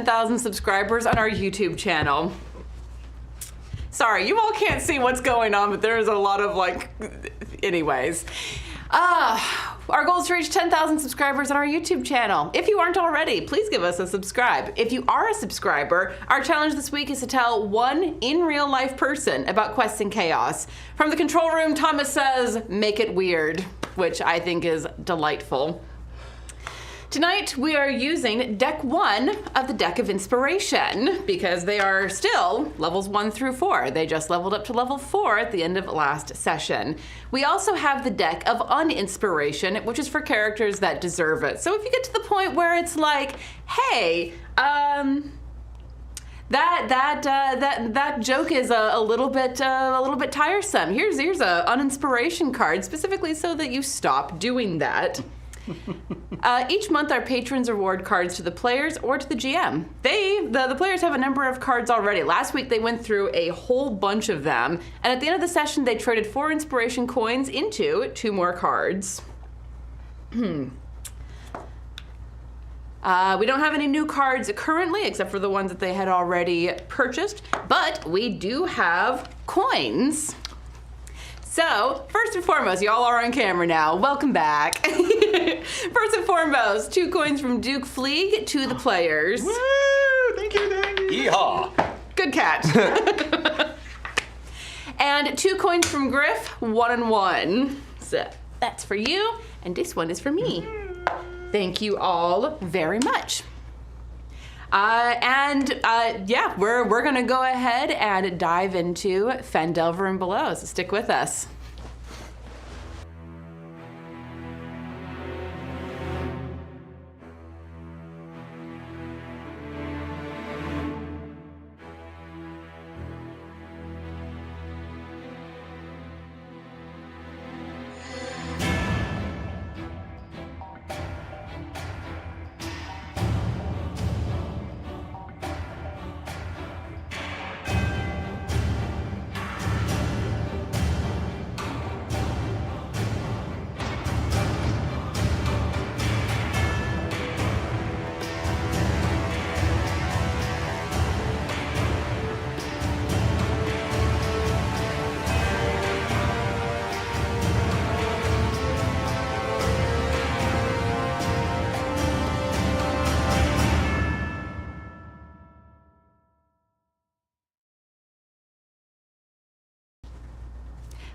10,000 subscribers on our YouTube channel. Sorry, you all can't see what's going on, but there's a lot of anyways. Our goal is to reach 10,000 subscribers on our YouTube channel. If you aren't already, please give us a subscribe. If you are a subscriber, our challenge this week is to tell one in real life person about Quests and Chaos. From the control room, Thomas says, make it weird, which I think is delightful. Tonight, we are using Deck 1 of the Deck of Inspiration, because they are still levels 1 through 4. They just leveled up to level 4 at the end of last session. We also have the Deck of Uninspiration, which is for characters that deserve it. So if you get to the point where it's like, hey, that joke is a little bit tiresome. Here's a uninspiration card, specifically so that you stop doing that. Each month our patrons award cards to the players or to the GM. The players have a number of cards already. Last week they went through a whole bunch of them, and at the end of the session they traded 4 inspiration coins into 2 more cards. We don't have any new cards currently, except for the ones that they had already purchased, but we do have coins. So, first and foremost, y'all are on camera now. Welcome back. First and foremost, 2 coins from Duke Fleeg to the players. Woo! Thank you. Yeehaw! Good catch. And 2 coins from Griff, 1 and 1. So, that's for you, and this one is for me. Thank you all very much. Yeah, we're gonna go ahead and dive into Phandelver and below, so stick with us.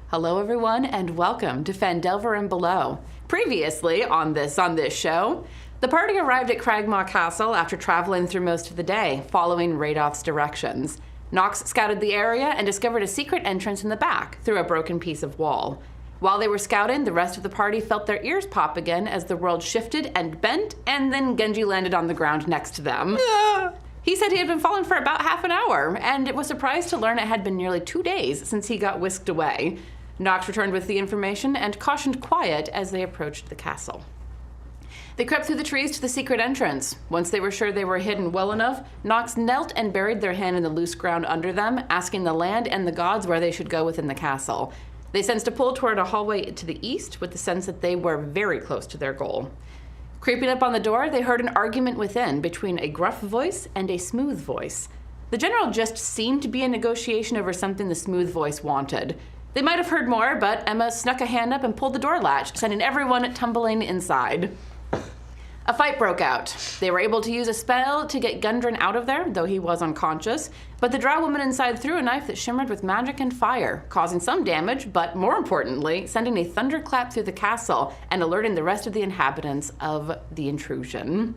Hello everyone, and welcome to Phandelver and Below. Previously on this show, the party arrived at Cragmaw Castle after traveling through most of the day, following Radoff's directions. Nox scouted the area and discovered a secret entrance in the back through a broken piece of wall. While they were scouting, the rest of the party felt their ears pop again as the world shifted and bent, and then Genji landed on the ground next to them. He said he had been falling for about half an hour, and was surprised to learn it had been nearly 2 days since he got whisked away. Nox returned with the information and cautioned quiet as they approached the castle. They crept through the trees to the secret entrance. Once they were sure they were hidden well enough, Nox knelt and buried their hand in the loose ground under them, asking the land and the gods where they should go within the castle. They sensed a pull toward a hallway to the east, with the sense that they were very close to their goal. Creeping up on the door, they heard an argument within between a gruff voice and a smooth voice. The general just seemed to be a negotiation over something the smooth voice wanted. They might have heard more, but Emma snuck a hand up and pulled the door latch, sending everyone tumbling inside. A fight broke out. They were able to use a spell to get Gundren out of there, though he was unconscious, but the drow woman inside threw a knife that shimmered with magic and fire, causing some damage, but more importantly, sending a thunderclap through the castle and alerting the rest of the inhabitants of the intrusion.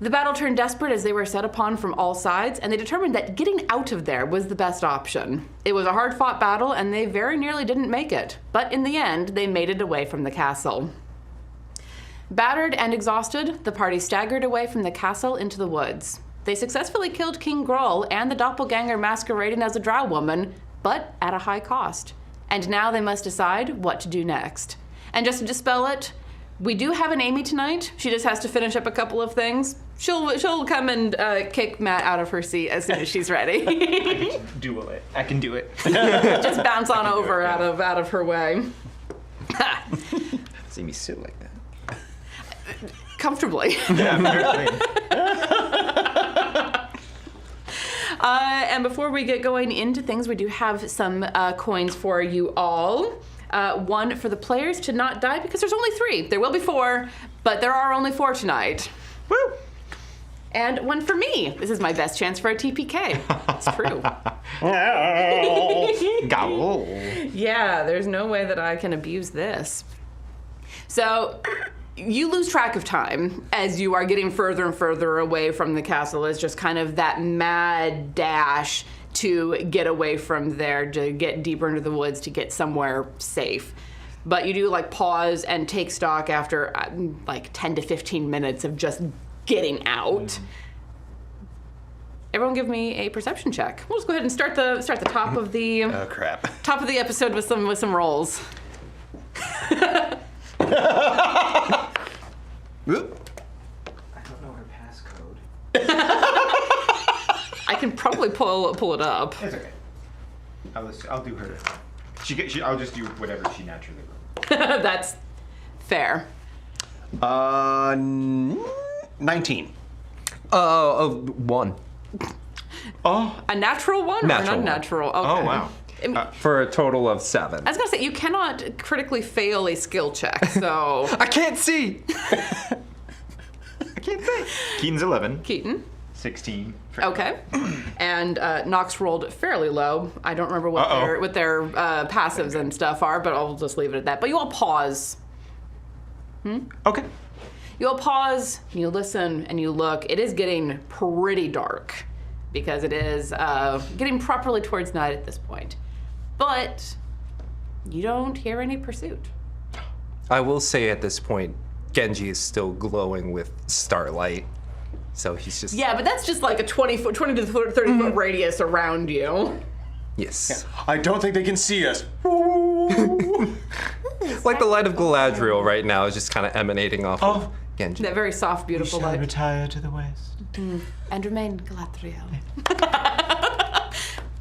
The battle turned desperate as they were set upon from all sides, and they determined that getting out of there was the best option. It was a hard-fought battle, and they very nearly didn't make it, but in the end, they made it away from the castle. Battered and exhausted, the party staggered away from the castle into the woods. They successfully killed King Groll and the doppelganger masquerading as a drow woman, but at a high cost. And now they must decide what to do next. And just to dispel it, we do have an Amy tonight. She just has to finish up a couple of things. She'll come and kick Matt out of her seat as soon as she's ready. I can do it. Just bounce on over out of her way. See me sit like that. Comfortably. Yeah, And before we get going into things, we do have some coins for you all. One for the players to not die because there's only 3. There will be 4, but there are only 4 tonight. Woo! And one for me. This is my best chance for a TPK. It's true. Gowl. Yeah, there's no way that I can abuse this. So you lose track of time as you are getting further and further away from the castle. It's just kind of that mad dash to get away from there, to get deeper into the woods, to get somewhere safe. But you do like pause and take stock after like 10 to 15 minutes of just getting out. Everyone give me a perception check. We'll just go ahead and start the top of the Oh crap. top of the episode with some rolls. Whoop. I don't know her passcode. I can probably pull it up. It's okay. I'll do her. I'll just do whatever she naturally will. That's fair. 19. 1. Oh. A natural one or Natural an one. unnatural? Okay. Oh, wow. For a total of 7. I was gonna say you cannot critically fail a skill check, so I can't see! I can't say. Keaton's 11. Keaton. 16. Okay. And Nox rolled fairly low. I don't remember what their passives and stuff are, but I'll just leave it at that. But you all pause. Okay. You all pause, you listen, and you look. It is getting pretty dark because it is getting properly towards night at this point. But you don't hear any pursuit. I will say at this point, Genji is still glowing with starlight. So he's just... Yeah, but that's just like a 20 to 30 foot radius around you. Yes. I don't think they can see us. Like the light of Galadriel right now is just kind of emanating off of Genji. That very soft, beautiful light. retire to the west. And remain Galadriel.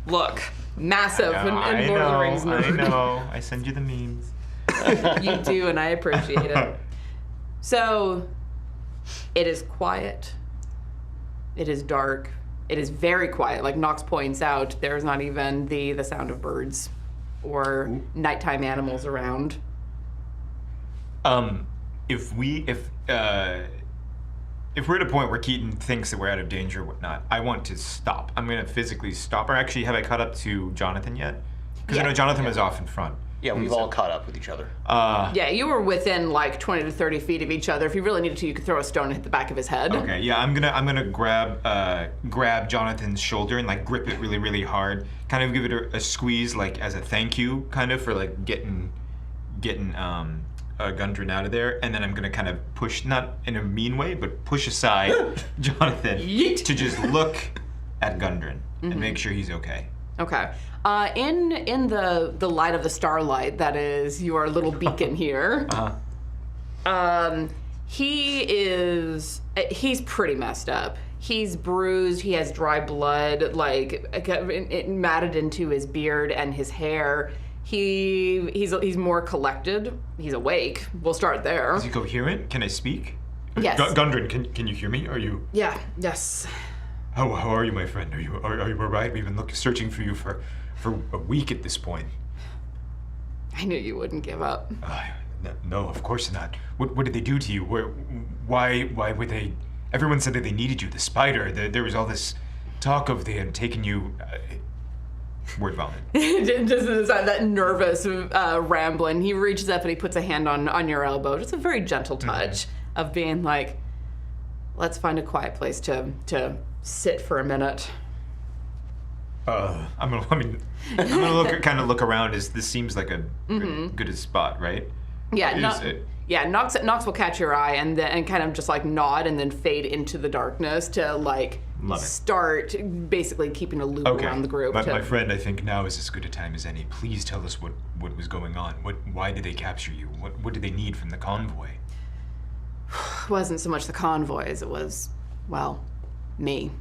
Look, massive in Lord of the Rings I nerd. know. I send you the memes. You do, and I appreciate it. So, it is quiet. It is dark. It is very quiet. Like Nox points out, there's not even the sound of birds or nighttime animals around. If we're at a point where Keaton thinks that we're out of danger or whatnot, I want to stop. I'm gonna physically stop. Or actually, have I caught up to Jonathan yet? Because I know Jonathan was off in front. Yeah, we've all caught up with each other. Yeah, you were within like 20 to 30 feet of each other. If you really needed to, you could throw a stone and hit the back of his head. Okay, yeah, I'm gonna grab Jonathan's shoulder and like grip it really, really hard. Kind of give it a squeeze, like as a thank you, kind of for like getting Gundren out of there, and then I'm gonna kind of push, not in a mean way, but push aside Jonathan Yeet. to just look at Gundren and make sure he's okay. Okay. In the light of the starlight, that is your little beacon here. He's pretty messed up. He's bruised. He has dry blood, like it matted into his beard and his hair. He's more collected. He's awake. We'll start there. Is he coherent? Can I speak? Yes. Gundren, can you hear me? Are you? Yeah. Yes. How are you, my friend? Are you all right? We've been searching for you for a week at this point. I knew you wouldn't give up. No, of course not. What did they do to you? Why were they? Everyone said that they needed you. The spider. There was all this talk of they had taken you. Word vomit. Just that nervous rambling. He reaches up and he puts a hand on your elbow. Just a very gentle touch of being like, let's find a quiet place to sit for a minute. I'm gonna look around. As this seems like a good a spot, right? Yeah, Nox will catch your eye and kind of just like nod and then fade into the darkness to like start basically keeping a loop around the group. My friend, I think now is as good a time as any. Please tell us what was going on. Why did they capture you? What did they need from the convoy? It wasn't so much the convoy as it was, well, me.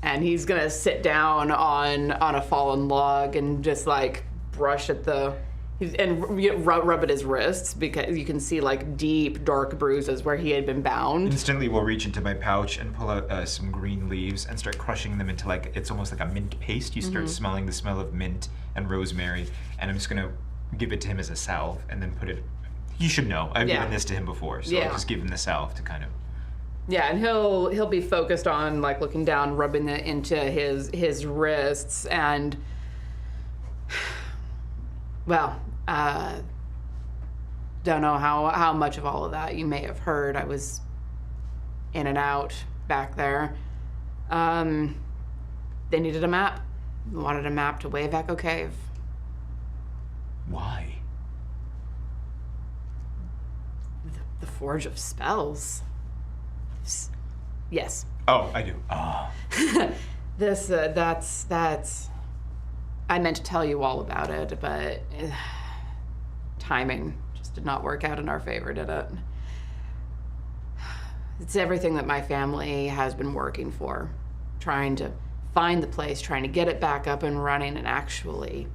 And he's gonna sit down on a fallen log and just like brush at the rub at his wrists because you can see like deep, dark bruises where he had been bound. Instantly, we'll reach into my pouch and pull out some green leaves and start crushing them into like, it's almost like a mint paste. You start smelling the smell of mint and rosemary, and I'm just gonna give it to him as a salve and then put it, you should know, I've given this to him before, so I'll just give him the salve to kind of. Yeah, and he'll be focused on like looking down, rubbing it into his wrists, and well, don't know how much of all of that you may have heard. I was in and out back there. They needed a map. Wanted a map to Wave Echo Cave. Why? The Forge of Spells. Yes. Oh, I do. That's. I meant to tell you all about it, but timing just did not work out in our favor, did it? It's everything that my family has been working for, trying to find the place, trying to get it back up and running, and actually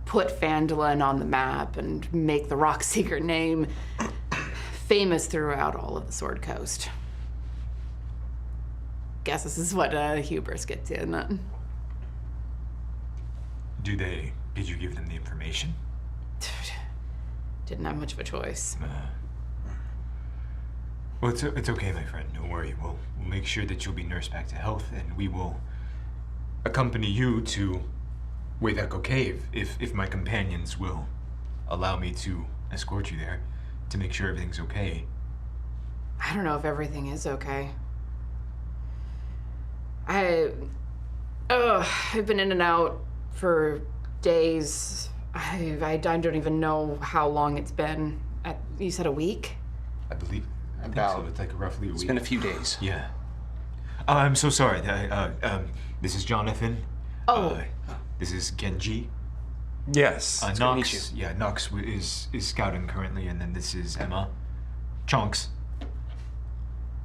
put Phandelver on the map and make the Rockseeker name famous throughout all of the Sword Coast. Guess this is what hubris gets you, isn't it? Did you give them the information? Didn't have much of a choice. Well, it's okay, my friend. Don't worry. We'll make sure that you'll be nursed back to health, and we will accompany you to Wave Echo Cave if my companions will allow me to escort you there to make sure everything's okay. I don't know if everything is okay. I've been in and out for days. I don't even know how long it's been. You said a week? I think About- so. It's like roughly a week. It's been a few days. Yeah. I'm so sorry. This is Jonathan. Oh. This is Genji. Yes. to meet Nox. you. Yeah, Nox is scouting currently, and then this is Emma. Chunks.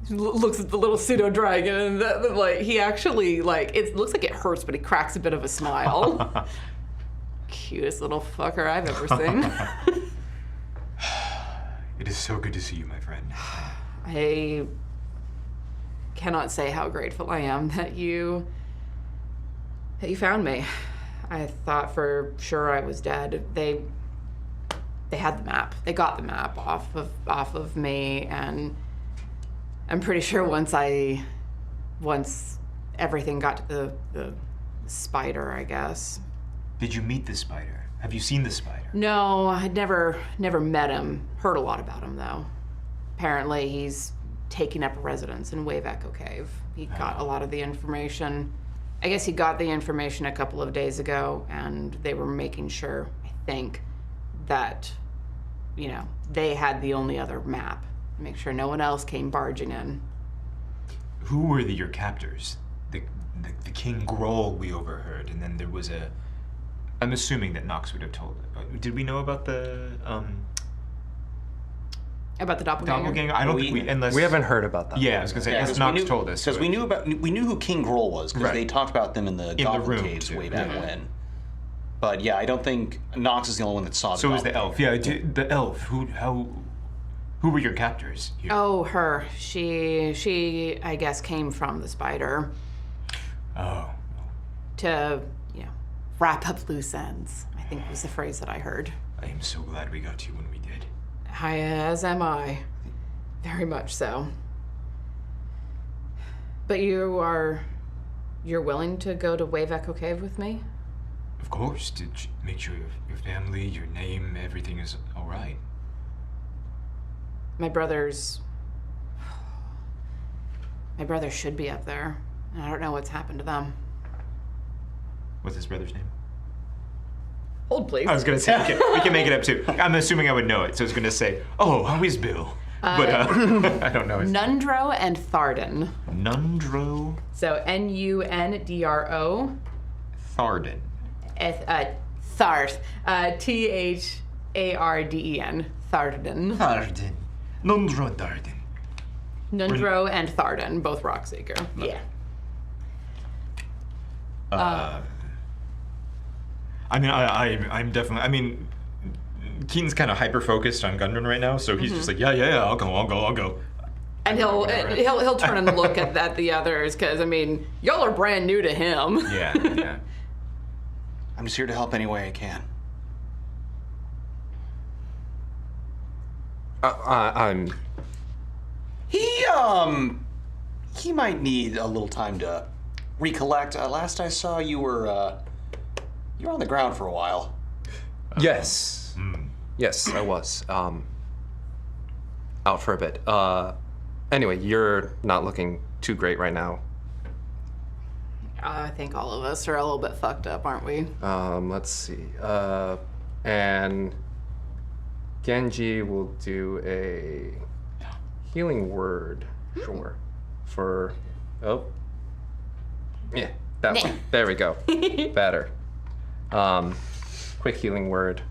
Looks at the little pseudo dragon, and like he actually it looks like it hurts, but he cracks a bit of a smile. Cutest little fucker I've ever seen. It is so good to see you, my friend. I cannot say how grateful I am that you found me. I thought for sure I was dead. They had the map. They got the map off of me, and I'm pretty sure once everything got to the spider, I guess. Did you meet the spider? Have you seen the spider? No, I'd never met him. Heard a lot about him though. Apparently he's taking up a residence in Wave Echo Cave. He got a lot of the information. I guess he got the information a couple of days ago, and they were making sure, I think, that, they had the only other map. Make sure no one else came barging in. Who were your captors? The King Groll we overheard, and then there was I'm assuming that Nox would have told it. Did we know about the About the doppelganger? doppelganger? I don't think unless We haven't heard about that. Yeah, I was gonna say unless 'cause Nox told us. Because we knew who King Groll was, because Right. they talked about them in the Goblin room, Caves too. way back when. But yeah, I don't think Nox is the only one that saw. So was the elf. Yeah, the elf. Who were your captors here? Oh, her. She I guess came from the spider Oh. to, wrap up loose ends, I think was the phrase that I heard. I am so glad we got to you when we did. As am I. Very much so. But you're willing to go to Wave Echo Cave with me? Of course, to make sure your family, your name, everything is all right. My brothers should be up there. And I don't know what's happened to them. What's his brother's name? Hold, please. I was gonna say we can make it up too. I'm assuming I would know it, so I was gonna say, oh, how is Bill? But I don't know his Nundro and Tharden. Nundro So Nundro. Tharden. Tharth. Tharden. Tharden. Tharden. Nundro Tharden. Nundro and Tharden, both Rockseeker. Yeah. I mean, I'm definitely. I mean, Keaton's kind of hyper focused on Gundren right now, so he's just like, yeah, I'll go. And he'll turn and look at the others because I mean, y'all are brand new to him. Yeah. I'm just here to help any way I can. I'm. He might need a little time to recollect. Last I saw, you were on the ground for a while. Yes. Yes, I was. Out for a bit. Anyway, you're not looking too great right now. I think all of us are a little bit fucked up, aren't we? Let's see. And Genji will do a healing word. Sure. For. Oh. Yeah, that one. There we go. Better. Quick healing word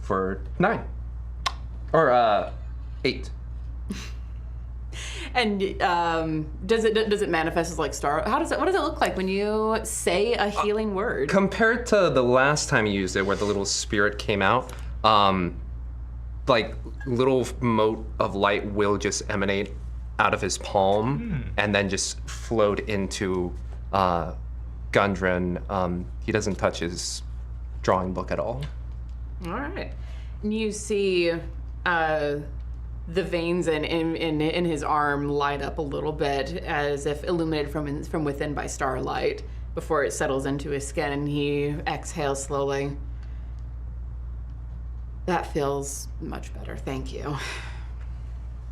for 9. Or 8. And does it manifest as like star? What does it look like when you say a healing word? Compared to the last time you used it, where the little spirit came out, like little mote of light will just emanate out of his palm and then just float into Gundren. He doesn't touch his drawing book at all. All right. And you see the veins in his arm light up a little bit as if illuminated from within by starlight before it settles into his skin, and he exhales slowly. That feels much better, thank you.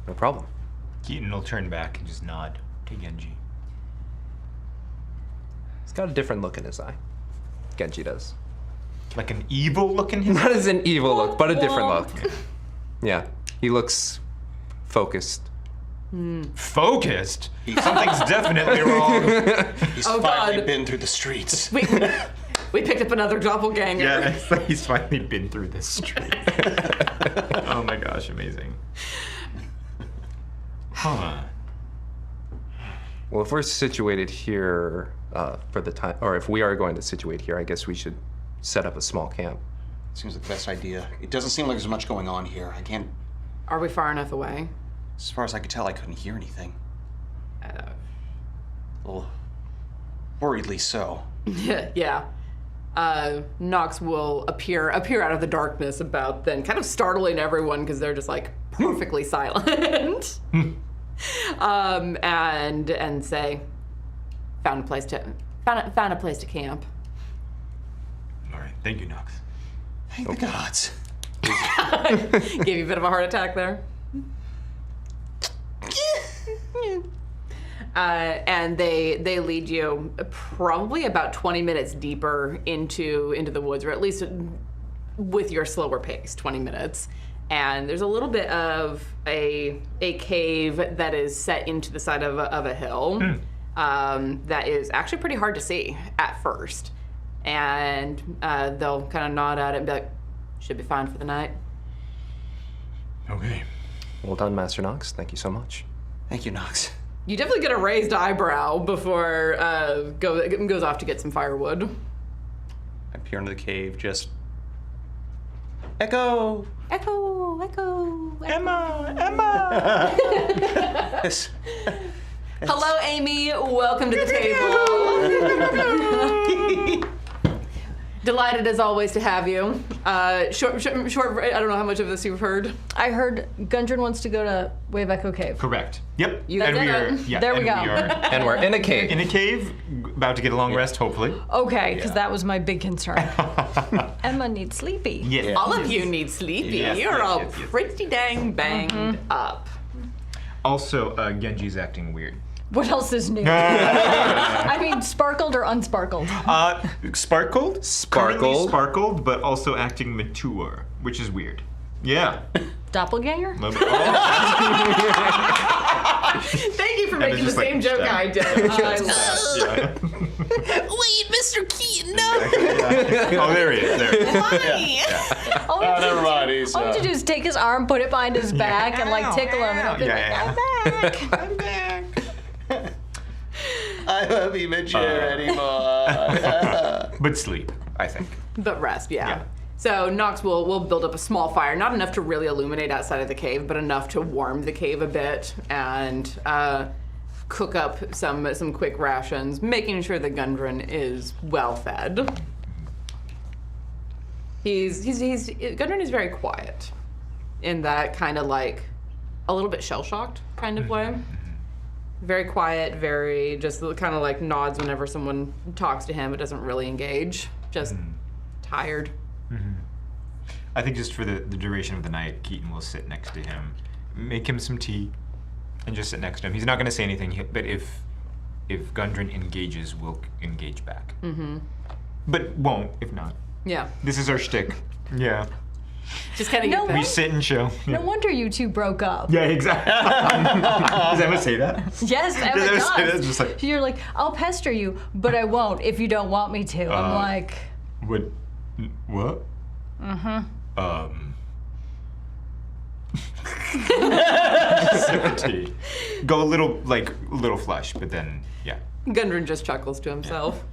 No problem. Keaton will turn back and just nod to Genji. He's got a different look in his eye. Genji does. Like an evil look in his Not as an evil look, but a different look. Yeah, he looks focused. Focused? Something's definitely wrong. He's Oh, finally God. been through the streets. We picked up another doppelganger. Yeah, it's like he's finally been through this street. Oh my gosh, amazing. Huh. Well, if we're situated here for the time, or if we are going to situate here, I guess we should set up a small camp. Seems like the best idea. It doesn't seem like there's much going on here. I can't. Are we far enough away? As far as I could tell, I couldn't hear anything. Well, worriedly so. Yeah. Nox will appear out of the darkness about then, kind of startling everyone because they're just like perfectly silent. And say, found a place to camp. All right, thank you, Nox. Thank the gods. Gave you a bit of a heart attack there. And they lead you probably about 20 minutes deeper into the woods, or at least with your slower pace, 20 minutes. And there's a little bit of a cave that is set into the side of a hill that is actually pretty hard to see at first. And they'll kind of nod at it and be like, should be fine for the night. Okay. Well done, Master Nox. Thank you so much. Thank you, Nox. You definitely get a raised eyebrow before goes off to get some firewood. I peer into the cave, just. Echo! Echo, echo, echo. Emma! Yes. Hello, Amy. Welcome to the table. Delighted as always to have you. Short. I don't know how much of this you've heard. I heard Gundren wants to go to Wave Echo Cave. Correct. Yep. You and did we are. it. Yeah, There we and go. We are And we're in a cave. in a cave, about to get a long rest, hopefully. Okay, because Yeah. that was my big concern. Emma needs sleepy. Yes. All of you need sleepy. Yes, You're yes, all yes, yes. pretty dang banged up. Also, Genji's acting weird. What else is new? I mean, sparkled or unsparkled? Sparkled? Sparkled. Currently sparkled, but also acting mature, which is weird. Yeah. Doppelganger? Oh. Thank you for making the just, like, same joke stab. I did. Yeah. Wait, Mr. Keaton, no. Oh, there he is. There. All we Oh, have to never mind. He's. all we have to do is take his arm, put it behind his back, and like tickle him, and he'll be Yeah. like, I'm back. I'm back. I won't be mature anymore. But sleep. I think. But rest, yeah. Yeah. So Nox will build up a small fire, not enough to really illuminate outside of the cave, but enough to warm the cave a bit and cook up some quick rations, making sure the Gundren is well fed. Gundren is very quiet in that kind of like a little bit shell-shocked kind of way. Very quiet, very just kind of like nods whenever someone talks to him, but doesn't really engage. Just tired. I think just for the duration of the night, Keaton will sit next to him, make him some tea, and just sit next to him. He's not going to say anything, but if Gundren engages, we'll engage back. But won't if not. Yeah. This is our shtick. Yeah. Just kind of No get We that. sit and show. No wonder you two broke up. Yeah, exactly. Does Emma say that? Yes, Emma Does Emma say that? does. Just like- You're like, I'll pester you, but I won't if you don't want me to. I'm like, What? Sip of tea. Go a little flush, but then, yeah. Gundren just chuckles to himself.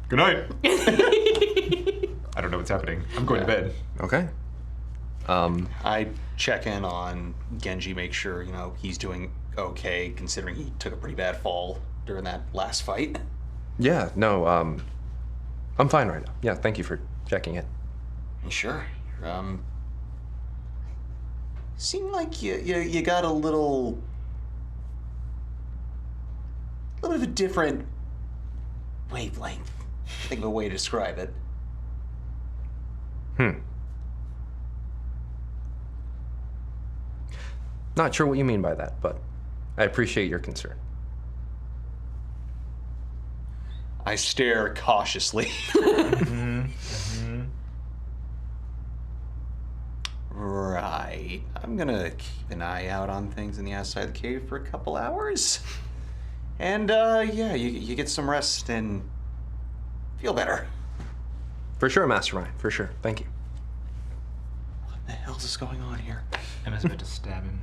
Good night. I don't know what's happening. I'm going to bed. Okay. I check in on Genji, make sure, he's doing okay, considering he took a pretty bad fall during that last fight. Yeah, no, I'm fine right now. Yeah, thank you for checking in. Sure. Seemed like you got a little bit of a different wavelength. I think of a way to describe it. Not sure what you mean by that, but I appreciate your concern. I stare cautiously. Right. I'm gonna keep an eye out on things in the outside of the cave for a couple hours. And, yeah, you get some rest and feel better. For sure, Master Ryan, for sure. Thank you. What the hell's is going on here? Emma's about to stab him.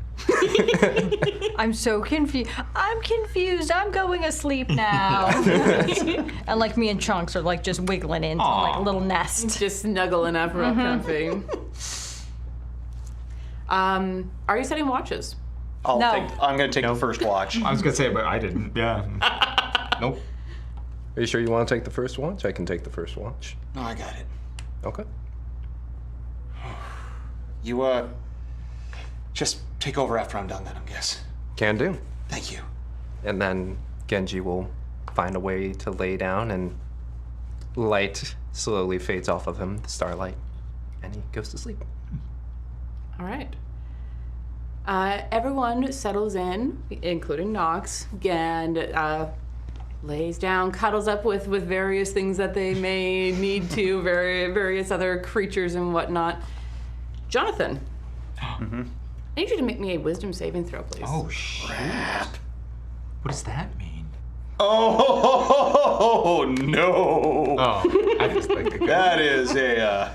I'm so confused. I'm confused. I'm going asleep now. And like me and Chunks are like just wiggling into like a little nest. Just snuggling up real comfy. Are you setting watches? I'm No. gonna take the first watch. I was going to say, but I didn't. Yeah. Nope. Are you sure you want to take the first watch? I can take the first watch. No, I got it. Okay. You, just take over after I'm done then, I guess. Can do. Thank you. And then Genji will find a way to lay down, and light slowly fades off of him, the starlight, and he goes to sleep. All right. Everyone settles in, including Nox, and lays down, cuddles up with various things that they may need to, various other creatures and whatnot. Jonathan, I need you to make me a wisdom saving throw, please. Oh, shit. What does that mean? Oh, no. Oh, I just like the That is a,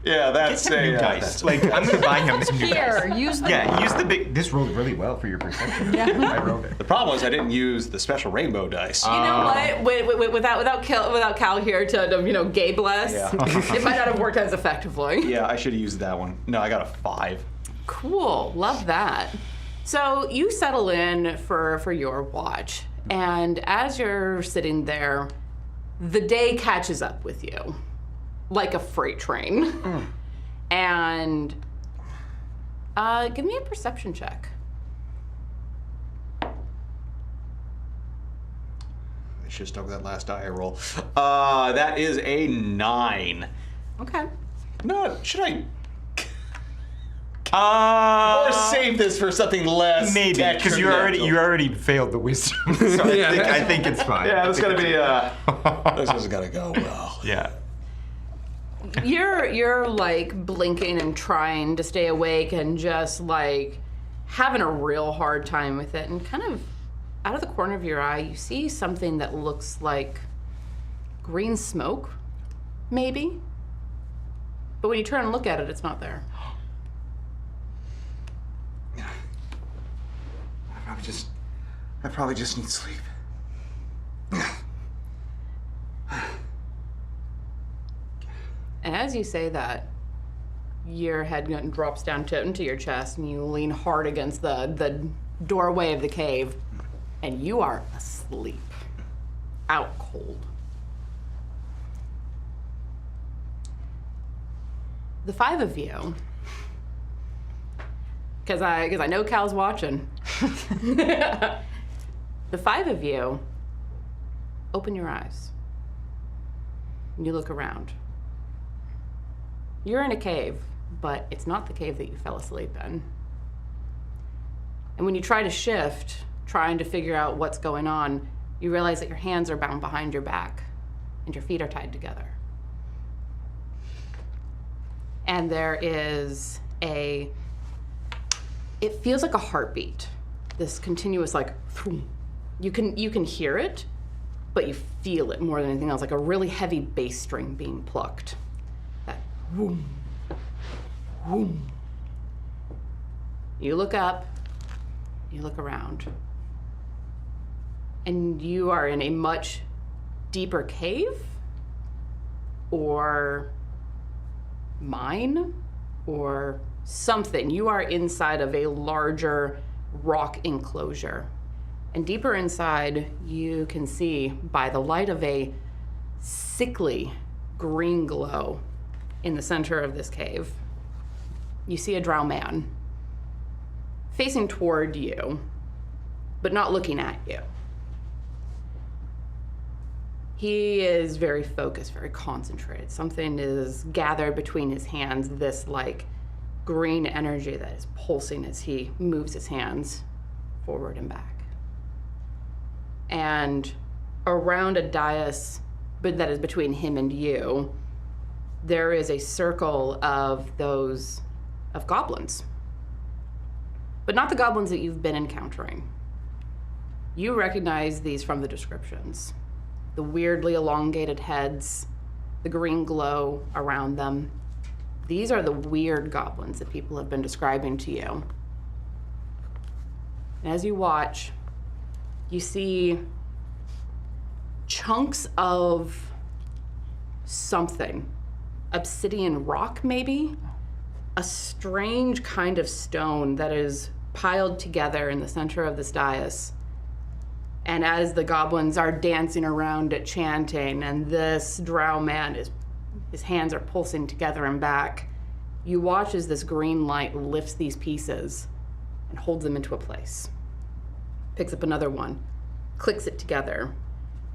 that's Get some new dice. Like, I'm going to buy him some new Here, dice. use the. Yeah, use the big... This rolled really well for your perception. I rolled it. The problem was I didn't use the special rainbow dice. You know what? Without Cal here to gay bless, Yeah. it might not have worked as effectively. Yeah, I should have used that one. No, I got a 5. Cool, love that. So you settle in for your watch, and as you're sitting there, the day catches up with you, like a freight train. And give me a perception check. I should have stuck with that last die roll. That is a 9. Okay. No, should I? Or save this for something less. Maybe, because you already failed the wisdom. So I think it's fine. Yeah, this gotta be. This has gotta go well. Yeah. You're like blinking and trying to stay awake and just like having a real hard time with it, and kind of out of the corner of your eye you see something that looks like green smoke, maybe. But when you turn and look at it, it's not there. I probably just need sleep. as you say that, your head drops down into your chest, and you lean hard against the doorway of the cave, and you are asleep, out cold. The five of you, because I know Cal's watching. The five of you open your eyes. And you look around. You're in a cave, but it's not the cave that you fell asleep in. And when you try to shift, trying to figure out what's going on, you realize that your hands are bound behind your back and your feet are tied together. And there is it feels like a heartbeat. This continuous like, you can hear it, but you feel it more than anything else, like a really heavy bass string being plucked. That whoom, whoom. You look up, you look around, and you are in a much deeper cave, or mine, or something. You are inside of a larger rock enclosure. And deeper inside, you can see, by the light of a sickly green glow in the center of this cave, you see a drow man facing toward you, but not looking at you. He is very focused, very concentrated. Something is gathered between his hands, this like green energy that is pulsing as he moves his hands forward and back. And around a dais, but that is between him and you, there is a circle of goblins. But not the goblins that you've been encountering. You recognize these from the descriptions. The weirdly elongated heads, the green glow around them. These are the weird goblins that people have been describing to you. And as you watch, you see chunks of something. Obsidian rock, maybe? A strange kind of stone that is piled together in the center of this dais. And as the goblins are dancing around it, chanting, and this drow man, his hands are pulsing together and back, you watch as this green light lifts these pieces and holds them into a place. Picks up another one, clicks it together.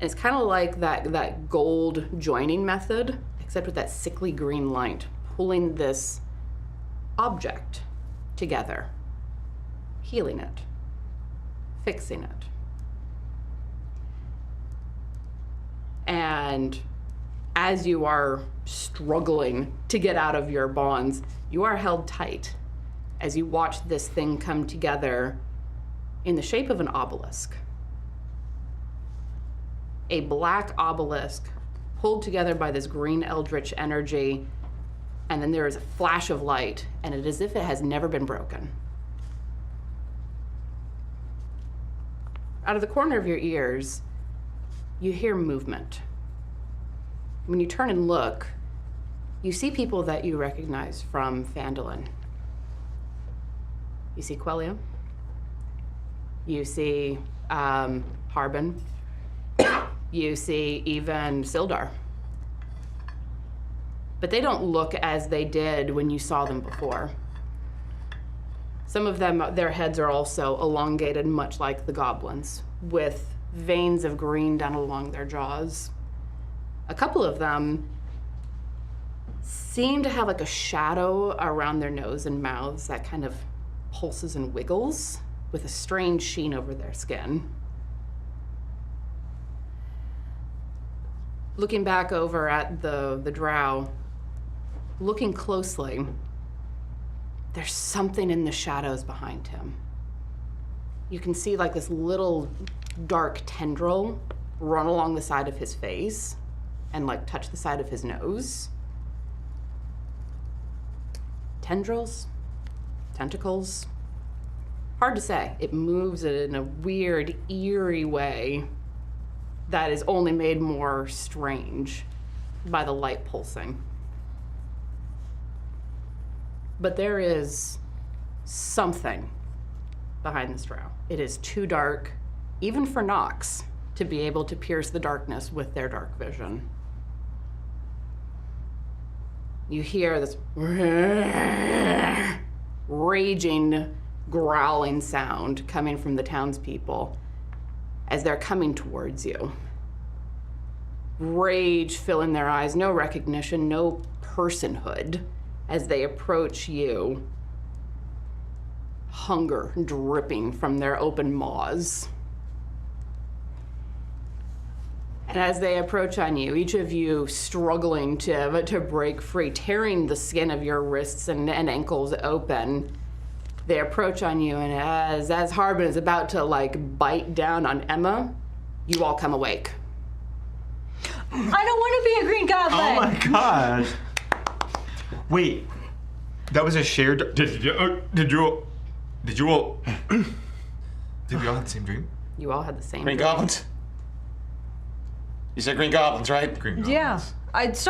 And it's kind of like that gold joining method, except with that sickly green light, pulling this object together, healing it, fixing it. And as you are struggling to get out of your bonds, you are held tight as you watch this thing come together in the shape of an obelisk. A black obelisk pulled together by this green eldritch energy, and then there is a flash of light, and it is as if it has never been broken. Out of the corner of your ears, you hear movement. When you turn and look, you see people that you recognize from Phandelver. You see Quellia. You see Harbin. You see even Sildar. But they don't look as they did when you saw them before. Some of them, their heads are also elongated, much like the goblins, with veins of green down along their jaws. A couple of them seem to have like a shadow around their nose and mouths that kind of pulses and wiggles with a strange sheen over their skin. Looking back over at the drow, looking closely, there's something in the shadows behind him. You can see like this little dark tendril run along the side of his face and like touch the side of his nose. Tendrils? Tentacles? Hard to say. It moves in a weird, eerie way that is only made more strange by the light pulsing. But there is something behind this drow. It is too dark, even for Nox, to be able to pierce the darkness with their dark vision. You hear this raging, growling sound coming from the townspeople as they're coming towards you. Rage filling their eyes, no recognition, no personhood as they approach you. Hunger dripping from their open maws. And as they approach on you, each of you struggling to break free, tearing the skin of your wrists and ankles open, they approach on you, and as Harbin is about to bite down on Emma, you all come awake. I don't want to be a green goblin. Oh my gosh. Wait, that was a shared. Did you all have the same dream? You all had the same Green dream. goblins? You said green goblins, right? Green Yeah. goblins.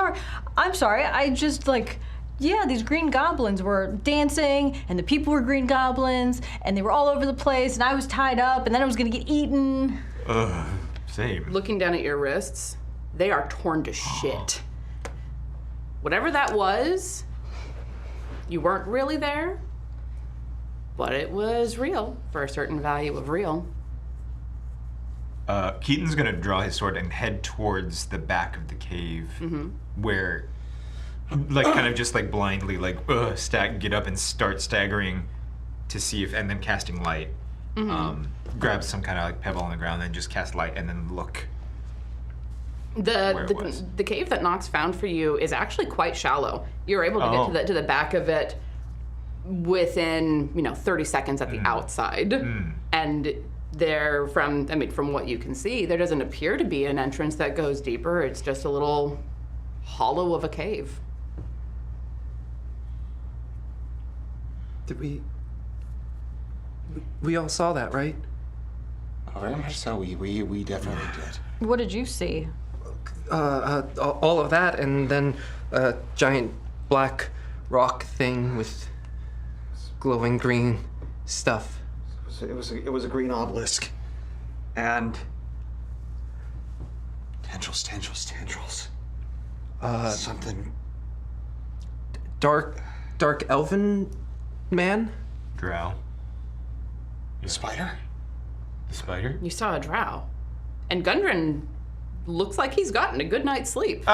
I'm sorry. I just these green goblins were dancing, and the people were green goblins, and they were all over the place, and I was tied up, and then I was gonna get eaten. Same. Looking down at your wrists, they are torn to shit. Whatever that was, you weren't really there, but it was real for a certain value of real. Keaton's gonna draw his sword and head towards the back of the cave, where, kind of just blindly, get up and start staggering to see if, and then casting light. Grab some kind of pebble on the ground, and just cast light, and then look. The cave that Nox found for you is actually quite shallow. You're able to get to the back of it within 30 seconds at the outside, and there from what you can see, there doesn't appear to be an entrance that goes deeper. It's just a little hollow of a cave. Did we all saw that, right? Oh, very much so. We definitely did. What did you see? All of that, and then a giant black rock thing with glowing green stuff. It was a green obelisk, and tendrils. Something. Dark elven man? Drow. Spider? The spider? You saw a drow, and Gundren looks like he's gotten a good night's sleep.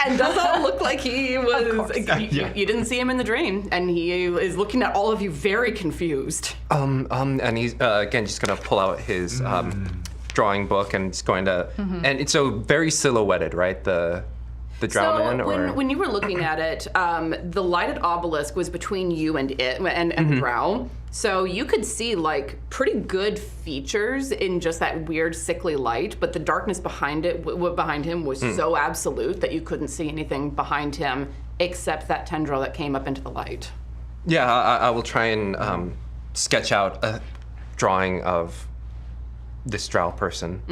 And does not look like he was. You didn't see him in the dream, and he is looking at all of you very confused. And he's again just gonna pull out his drawing book, and he's going to, and it's so very silhouetted, right? The drow man, or when you were looking at it, the lighted obelisk was between you and it and the drow. So you could see pretty good features in just that weird sickly light, but the darkness behind him was so absolute that you couldn't see anything behind him except that tendril that came up into the light. Yeah, I will try and sketch out a drawing of this drow person.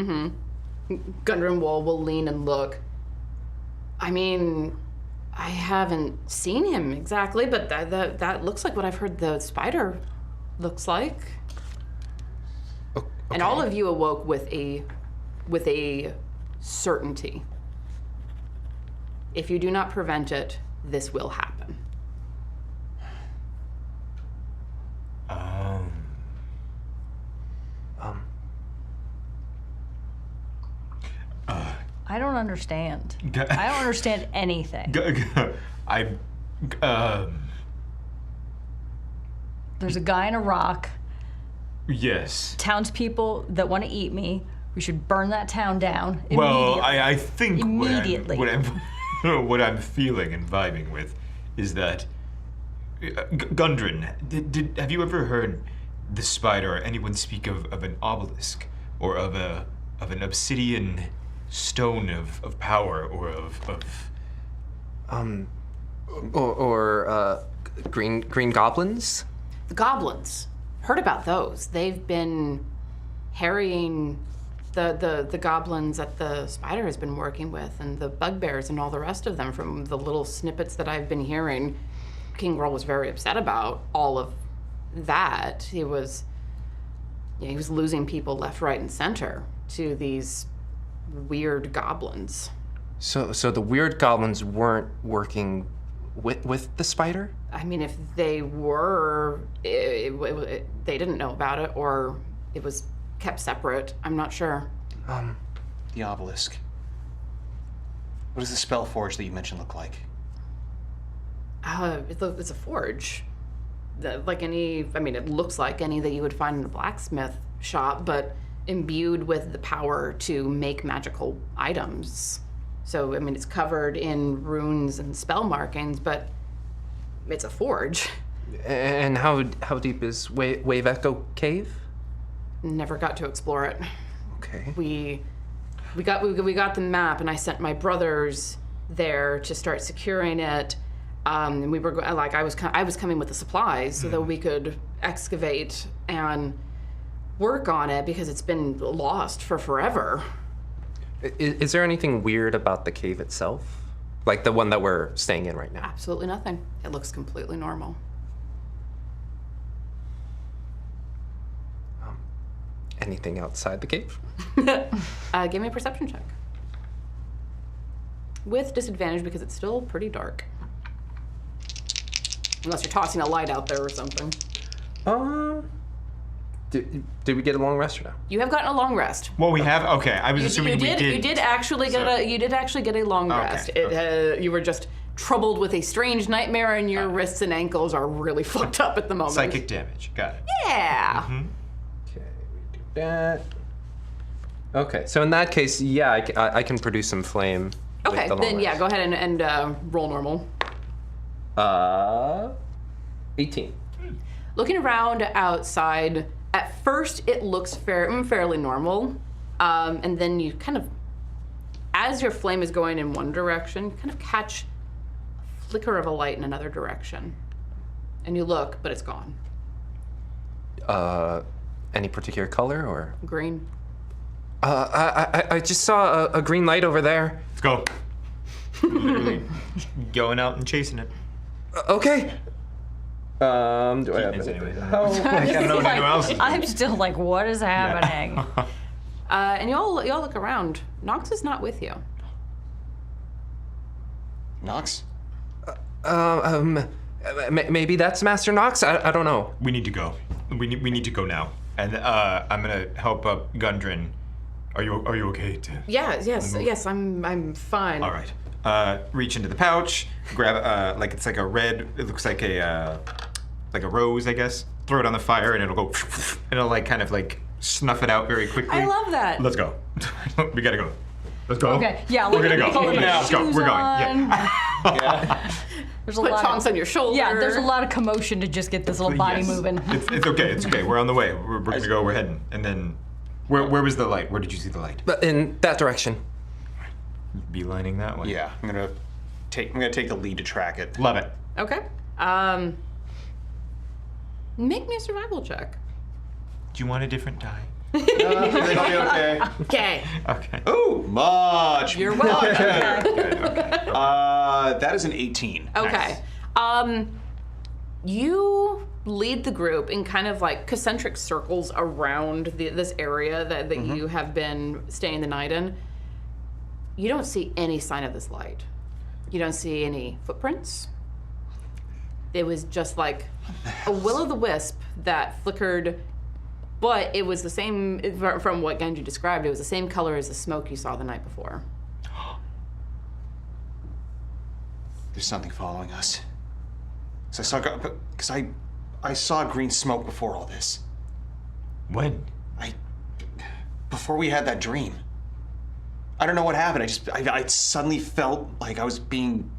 Gundren will lean and look. I mean, I haven't seen him exactly, but that looks like what I've heard the spider looks like. Okay. And all of you awoke with a certainty. If you do not prevent it, this will happen. I don't understand. I don't understand anything. There's a guy in a rock. Yes. Townspeople that want to eat me. We should burn that town down immediately. Well, I think Immediately. what I'm feeling and vibing with is that Gundren, have you ever heard the spider or anyone speak of an obelisk or of an obsidian stone of power or green goblins? The goblins. Heard about those. They've been harrying the goblins that the spider has been working with, and the bugbears and all the rest of them, from the little snippets that I've been hearing. King Roll was very upset about all of that. He was losing people left, right, and center to these weird goblins. So the weird goblins weren't working with the spider? I mean, if they were, they didn't know about it, or it was kept separate. I'm not sure. The Obelisk. What does the spell forge that you mentioned look like? It's a forge. It looks like any that you would find in a blacksmith shop, but imbued with the power to make magical items. So, it's covered in runes and spell markings, but it's a forge. And how deep is Wave Echo Cave? Never got to explore it. Okay. We got the map, and I sent my brothers there to start securing it. And we were I was coming with the supplies so that we could excavate and work on it because it's been lost for forever. Is there anything weird about the cave itself? Like the one that we're staying in right now? Absolutely nothing. It looks completely normal. Anything outside the cave? Give me a perception check. With disadvantage because it's still pretty dark. Unless you're tossing a light out there or something. Did we get a long rest or no? You have gotten a long rest. Well, we have. Okay, I was assuming we did. You did actually get a long rest. Okay. You were just troubled with a strange nightmare, and your wrists and ankles are really fucked up at the moment. Psychic damage. Got it. Yeah. Mm-hmm. Okay, we do that. Okay, so in that case, yeah, I can produce some flame. Okay, with the then long yeah, rest. go ahead and roll normal. 18. Looking around outside, at first it looks fairly normal, and then you kind of, as your flame is going in one direction, kind of catch a flicker of a light in another direction, and you look, but it's gone. Any particular color or? Green. I just saw a green light over there. Let's go. Literally going out and chasing it. Okay. Do I have It's anything? anyway. Oh, I don't know anyone else. I'm still like, what is happening? And y'all look around. Nox is not with you. Nox? Maybe that's Master Nox. I don't know. We need to go. We need to go now. And I'm gonna help up Gundren. Are you okay? Yes, I'm fine. All right. Reach into the pouch, grab it's like a red. It looks like a rose, I guess. Throw it on the fire, and it'll go. It'll kind of snuff it out very quickly. I love that. Let's go. We gotta go. Let's go. Okay, yeah, we're gonna go. put your Let's go. shoes We're going. on. Yeah. There's a Put lot tongs of, on your shoulder. yeah, there's a lot of commotion to just get this little body Yes. moving. It's okay. It's okay. We're on the way. We're gonna go. We're heading. And then, where was the light? Where did you see the light? But in that direction. Beelining that way. Yeah, I'm gonna take the lead to track it. Love it. Okay. Make me a survival check. Do you want a different die? I think I'll be okay. Okay. Okay. Ooh, much. You're welcome. That is an 18. Okay. You lead the group in kind of concentric circles around this area that you have been staying the night in. You don't see any sign of this light. You don't see any footprints. It was just like a will-o'-the-wisp that flickered, but it was the same, from what Genji described, it was the same color as the smoke you saw the night before. There's something following us. I saw green smoke before all this. When? Before we had that dream. I don't know what happened. I suddenly felt like I was being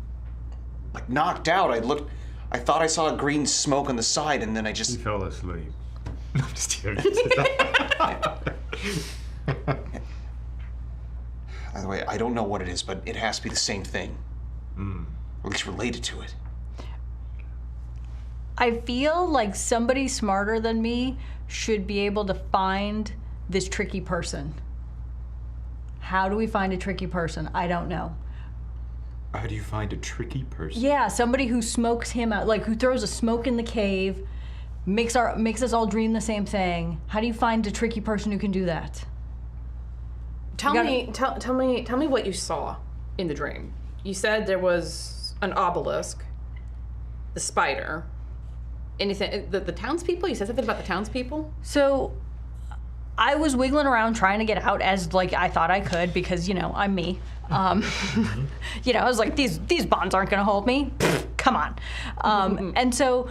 knocked out. I thought I saw a green smoke on the side, and then I just... He fell asleep. No, I'm just kidding. By the way, I don't know what it is, but it has to be the same thing. Or at least related to it. I feel like somebody smarter than me should be able to find this tricky person. How do we find a tricky person? I don't know. How do you find a tricky person? Yeah, somebody who smokes him out, like who throws a smoke in the cave, makes us all dream the same thing. How do you find a tricky person who can do that? Tell me what you saw in the dream. You said there was an obelisk, the spider. Anything? The townspeople? You said something about the townspeople? So, I was wiggling around trying to get out as like I thought I could because I'm me. I was like these bonds aren't gonna hold me. Come on. And so,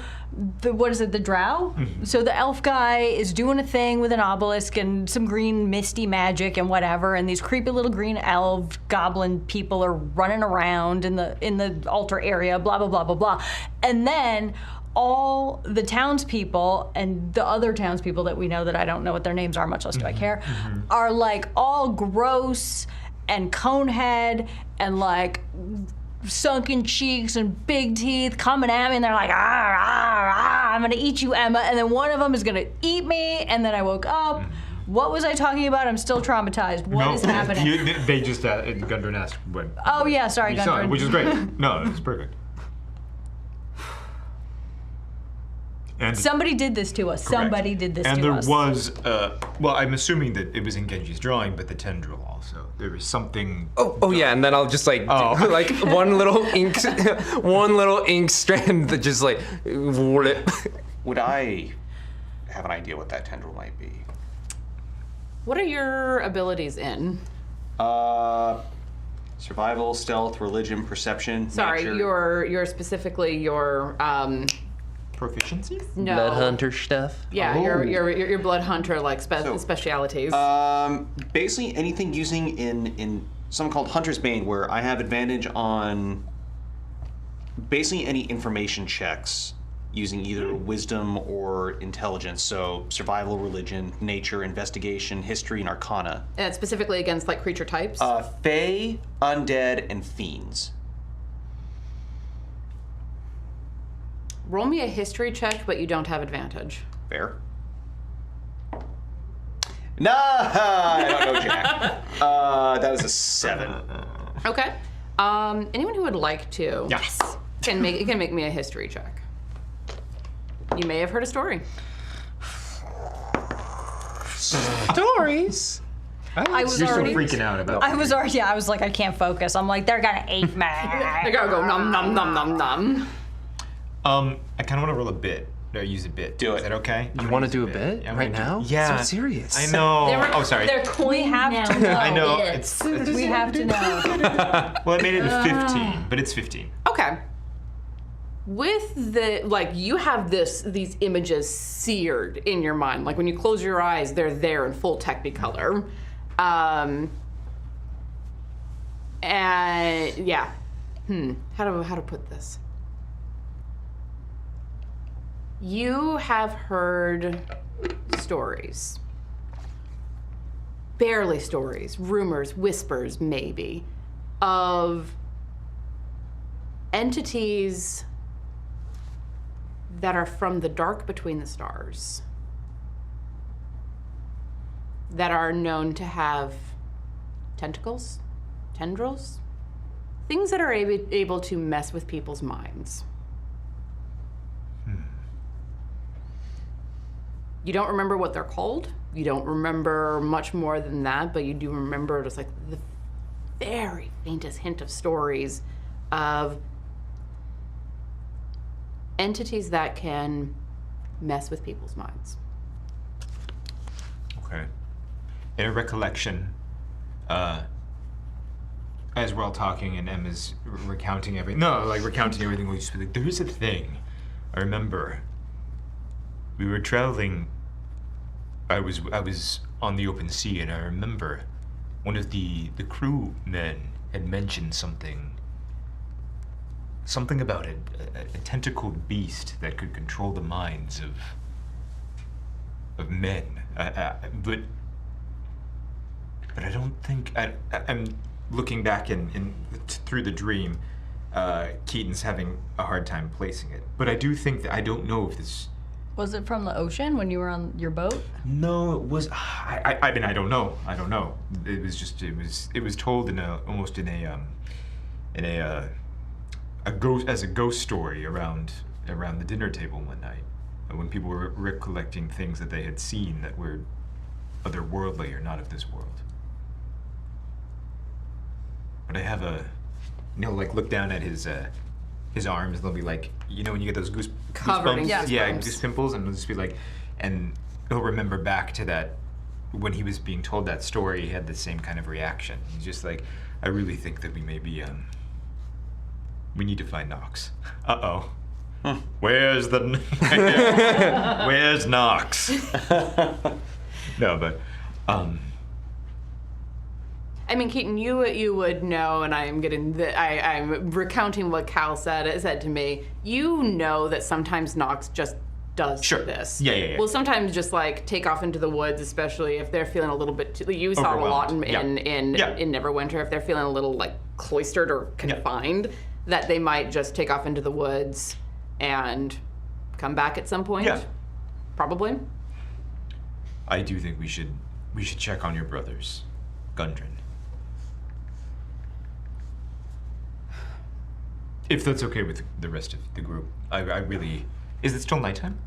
the drow? So the elf guy is doing a thing with an obelisk and some green misty magic and whatever, and these creepy little green elf goblin people are running around in the altar area. Blah blah blah blah blah, and then all the townspeople and the other townspeople that we know that I don't know what their names are, much less do I care, are like all gross and conehead and like sunken cheeks and big teeth coming at me, and they're like, I'm gonna eat you, Emma, and then one of them is gonna eat me, and then I woke up. What was I talking about? I'm still traumatized. What is happening? They just, Gundren asked what. Oh yeah, sorry, you saw it, Gundren. which is great. No, it's perfect. And Somebody did this to us. correct. Somebody did this and to there us. was, well, I'm assuming that it was in Genji's drawing, but the tendril also. There was something. Oh yeah, and then I'll just like do, like one little ink strand that just like. Would I have an idea what that tendril might be? What are your abilities in? Survival, stealth, religion, perception. Sorry, nature. your specifically your Proficiencies? no. Blood hunter stuff. Yeah, Oh. your blood hunter like So, specialities. Basically anything using in something called Hunter's Bane, where I have advantage on basically any information checks using either wisdom or intelligence. So survival, religion, nature, investigation, history, and arcana. And specifically against like creature types. Fae, undead, and fiends. Roll me a history check, but you don't have advantage. Fair. Nah, I don't know Jack. That was a 7. Okay. Anyone who would like to Yes. can make me a history check. You may have heard a story. Stories. I was You're already. still freaking out about I was already. Yeah, I was like, I can't focus. I'm like, they're gonna eat me. I gotta go nom nom nom nom nom. I kind of want to roll a bit. No, use a bit. Do it. Is that okay? You want to do a bit Yeah, I'm right gonna do- now? Yeah. So serious. I know. Oh, sorry. They're We have to know. I know. It's We have to know. well, I made it a 15, but it's 15. Okay. With the like, you have these images seared in your mind. Like when you close your eyes, they're there in full Technicolor. And yeah, how to put this? You have heard stories, barely stories, rumors, whispers, maybe, of entities that are from the dark between the stars, that are known to have tentacles, tendrils, things that are able to mess with people's minds. You don't remember what they're called. You don't remember much more than that, but you do remember just like the very faintest hint of stories of entities that can mess with people's minds. Okay. In a recollection, as we're all talking and Emma's recounting everything. No, like recounting everything. We just be like, there is a thing. I remember. We were traveling. I was on the open sea, and I remember one of the crew men had mentioned something about a tentacled beast that could control the minds of men. But I don't think I'm looking back in through the dream. Keaton's having a hard time placing it, but I do think that I don't know if this. Was it from the ocean when you were on your boat? No, it was. I mean, I don't know. It was just. It was told in almost in a in a ghost story around the dinner table one night, when people were recollecting things that they had seen that were otherworldly or not of this world. But I have like look down at his arms, and they'll be like, when you get those Covered in goosebumps, goosebumps. goose pimples, and it'll just be like, and he'll remember back to that when he was being told that story. He had the same kind of reaction. He's just like, I really think that we need to find Nox. Uh-oh. Where's Nox? No, but I mean, Keaton, you would know, and I'm recounting what Cal said to me. You know that sometimes Nox just does Sure. this. Yeah. Will sometimes just like take off into the woods, especially if they're feeling a little bit too. You saw it a lot in Neverwinter. If they're feeling a little like cloistered or confined, that they might just take off into the woods and come back at some point. Yeah. Probably. I do think we should check on your brothers, Gundren. If that's okay with the rest of the group. I really... Is it still nighttime?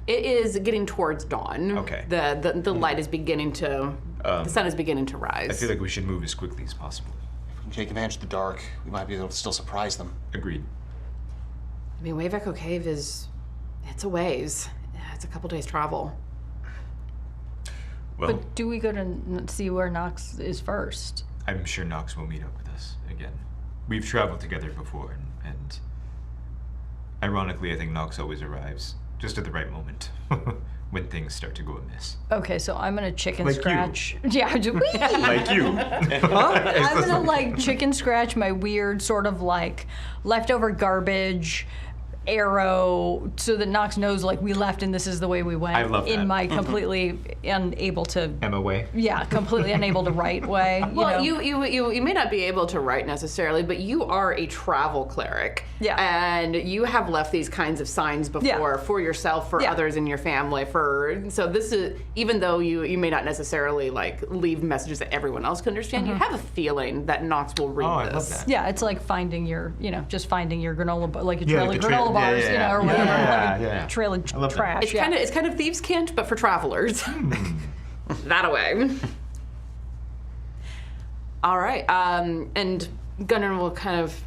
It is getting towards dawn. Okay. The light is beginning to... the sun is beginning to rise. I feel like we should move as quickly as possible. If we can take advantage of the dark, we might be able to still surprise them. Agreed. I mean, Wave Echo Cave it's a ways. It's a couple days travel. Well, But do we go to see where Nox is first? I'm sure Nox will meet up with us again. We've traveled together before, and ironically, I think Nox always arrives just at the right moment when things start to go amiss. Okay, so I'm gonna chicken Like you. scratch. Yeah, Like you. I'm gonna like chicken scratch my weird sort of like leftover garbage arrow so that Nox knows like we left and this is the way we went. I love that. In my completely unable to. Emma way. Yeah, completely unable to write way. Well, you know? you may not be able to write necessarily, but you are a travel cleric. Yeah. And you have left these kinds of signs before Yeah. for yourself, for Yeah. others in your family. So this is, even though you may not necessarily like leave messages that everyone else can understand, you have a feeling that Nox will read Oh, I this. love that. Yeah, it's like finding your, just finding your granola, like a Yeah, trail like of the trail- granola bars, yeah, or whatever, yeah, like a yeah. trail of I love that. trash. It's yeah. kind of thieves' cant, but for travelers. That away. All right, and Gundren will kind of.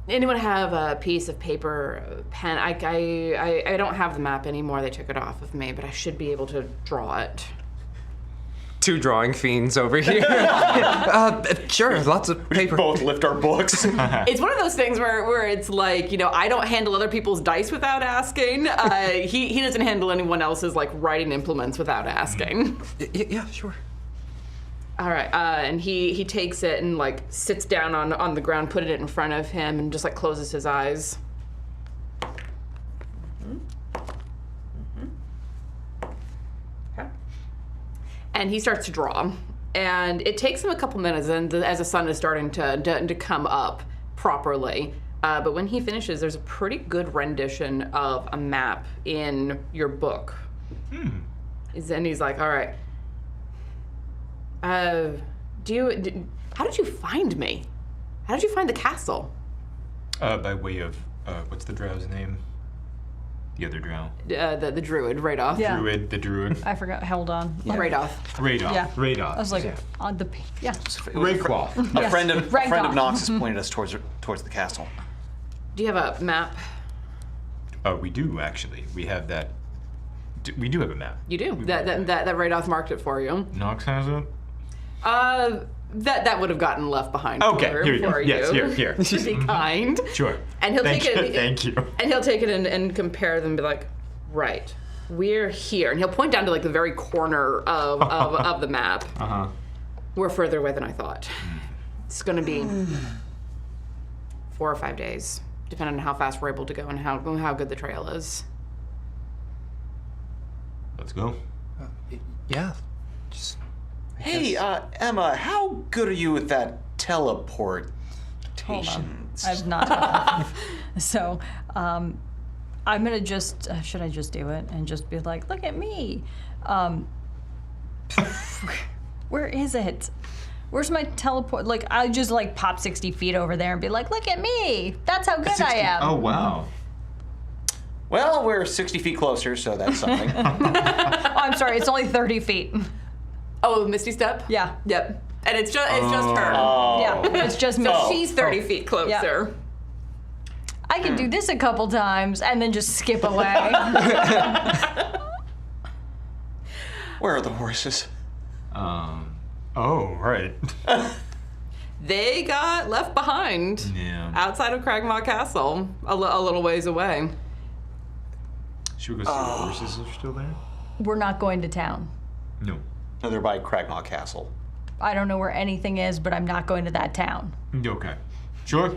Anyone have a piece of paper, a pen? I don't have the map anymore. They took it off of me, but I should be able to draw it. Two drawing fiends over here. Sure, lots of paper. Both lift our books. It's one of those things where it's like, I don't handle other people's dice without asking. He doesn't handle anyone else's like writing implements without asking. Yeah, sure. All right, and he takes it and like sits down on the ground, put it in front of him, and just like closes his eyes. Okay. And he starts to draw, and it takes him a couple minutes, and as the sun is starting to come up properly. But when he finishes, there's a pretty good rendition of a map in your book. And he's like, all right. How did you find me? How did you find the castle? By way of, what's the drow's name? The other drow. The druid, Radoff. Yeah. Druid, the druid. I forgot. Hold on. Radoff. Radolf. Yeah. Radolf. I was like, yeah. on the yeah. Rayquaff. A friend of Ragdoll. Nox has pointed us towards the castle. Do you have a map? We do, actually. We have that. We do have a map. You do. We've That got Radoff marked it for you. Nox has it? That would have gotten left behind. Okay, for here you go. for Yes, you. here. To be kind. Sure. And he'll Thank take you. it. Thank you. And he'll take it and compare them and be like, right, we're here. And he'll point down to like the very corner of the map. Uh-huh. We're further away than I thought. It's going to be 4 or 5 days, depending on how fast we're able to go and how good the trail is. Let's go. Yeah. Just. Hey, Emma, how good are you with that teleportation? I've not. So, I'm gonna just. Should I just do it and just be like, look at me? Where is it? Where's my teleport? Like, I just like pop 60 feet over there and be like, look at me. That's how good I am. Oh, wow. Well, we're 60 feet closer, so that's something. Oh, I'm sorry. It's only 30 feet. Oh, Misty Step? Yeah. Yep. And it's just her. Yeah. It's just me. So she's 30 feet closer. I can do this a couple times and then just skip away. Where are the horses? Oh, right. They got left behind Yeah. outside of Cragmaw Castle, a little ways away. Should we go see the horses are still there? We're not going to town. No. No, they're by Cragmaw Castle. I don't know where anything is, but I'm not going to that town. Okay. Sure.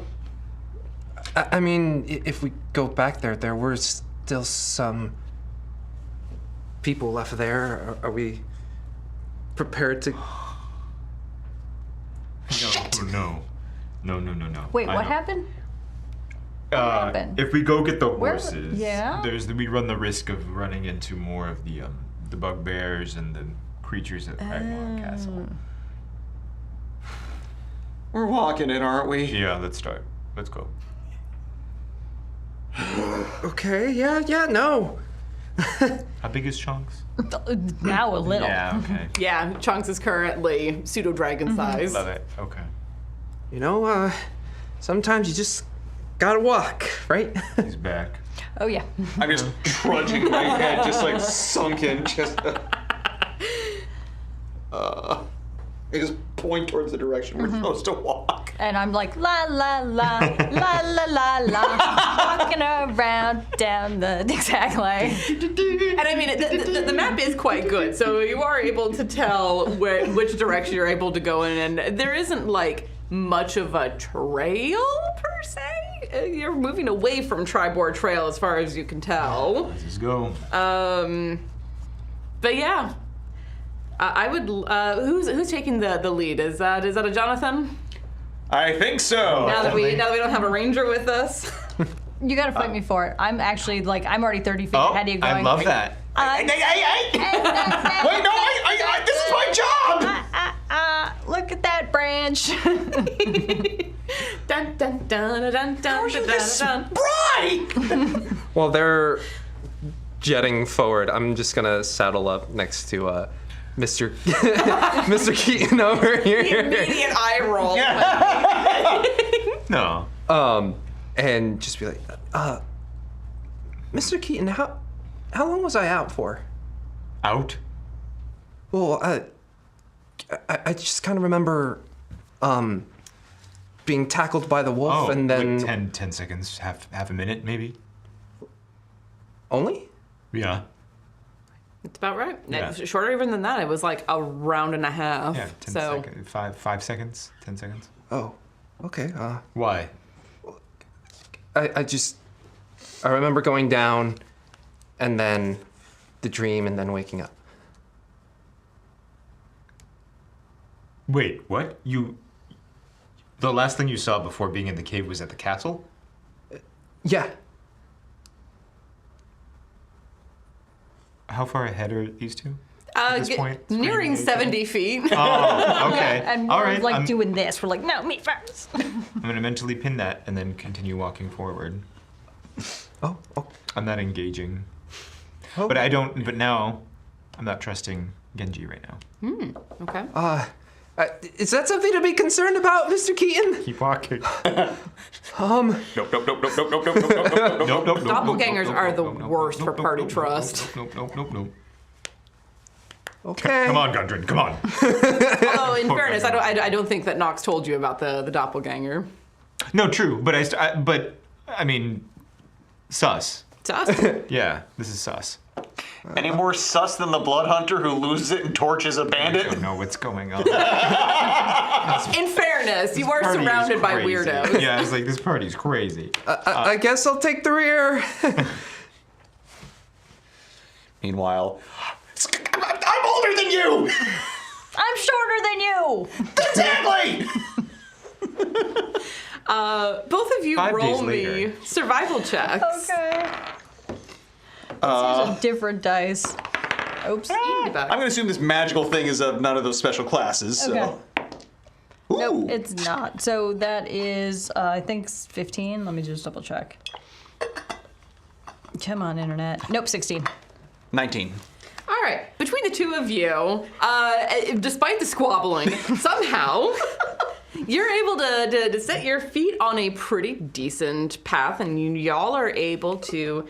I mean, if we go back there, there were still some people left there. Are we prepared to? No. Wait, I what know. happened? happened? If we go get the Where- horses, yeah? we run the risk of running into more of the bugbears and the creatures at Cragmaw Castle. We're walking it, aren't we? Yeah, let's start. Let's go. Okay, yeah, no. How big is Chunks? Now a little. Yeah, okay. Yeah, Chunks is currently pseudo-dragon size. Love it. Okay. You know, sometimes you just gotta walk, right? He's back. Oh yeah. I'm just trudging my head, just like sunken, just. I just point towards the direction we're supposed to walk. And I'm like la la la la la la la, walking around down the exactly. And I mean, the map is quite good, so you are able to tell which direction you're able to go in, and there isn't like much of a trail per se. You're moving away from Tribord Trail as far as you can tell. Let's go. But yeah, I would. Who's taking the lead? Is that a Jonathan? I think so. Now that we don't have a ranger with us. You gotta fight me for it. I'm actually like I'm already 30 feet ahead of you going. I love that. Wait, no, this is my job! Look at that branch. Dun dun dun dun dun dun dun. Right! While they're jetting forward, I'm just gonna saddle up next to Mr. Mr. Keaton over here. Immediate eye roll. No. And just be like, Mr. Keaton, how long was I out for? Out? Well, I just kind of remember, being tackled by the wolf and then... like 10 seconds, half a minute, maybe? Only? Yeah. That's about right. Yeah. Shorter even than that. It was like a round and a half. Yeah, 10 so seconds. 5 seconds? 10 seconds? Oh, okay. Why? I remember going down and then the dream and then waking up. Wait, what? The last thing you saw before being in the cave was at the castle? Yeah. How far ahead are these two? At this point? nearing 70 feet. Oh, okay. And we're All right. like I'm doing this. We're like, no, me first. going to mentally pin that and then continue walking forward. Oh. I'm not engaging. Oh. But now I'm not trusting Genji right now. Okay. Is that something to be concerned about, Mr. Keaton? Keep walking. Nope. Doppelgangers are the worst for party trust. Nope. Okay. Come on, Gundren, come on. Although, in fairness, I don't think that Nox told you about the doppelganger. No, true, but I mean, sus. Sus? Yeah, this is sus. Any more sus than the blood hunter who loses it and torches a I bandit? don't know what's going on. In fairness, you are Party is surrounded by crazy. weirdos. Yeah, it's like, this party's crazy. I guess I'll take the rear. Meanwhile, I'm older than you! I'm shorter than you. Exactly! Both of you 5 days roll me later. survival checks. Okay. Let's use a different dice. Oops. Back. I'm gonna assume this magical thing is of none of those special classes, so. Okay. Nope, it's not. So that is, I think, 15. Let me just double check. Come on, internet. Nope, 16. 19. All right, between the two of you, despite the squabbling, somehow you're able to set your feet on a pretty decent path, and y'all are able to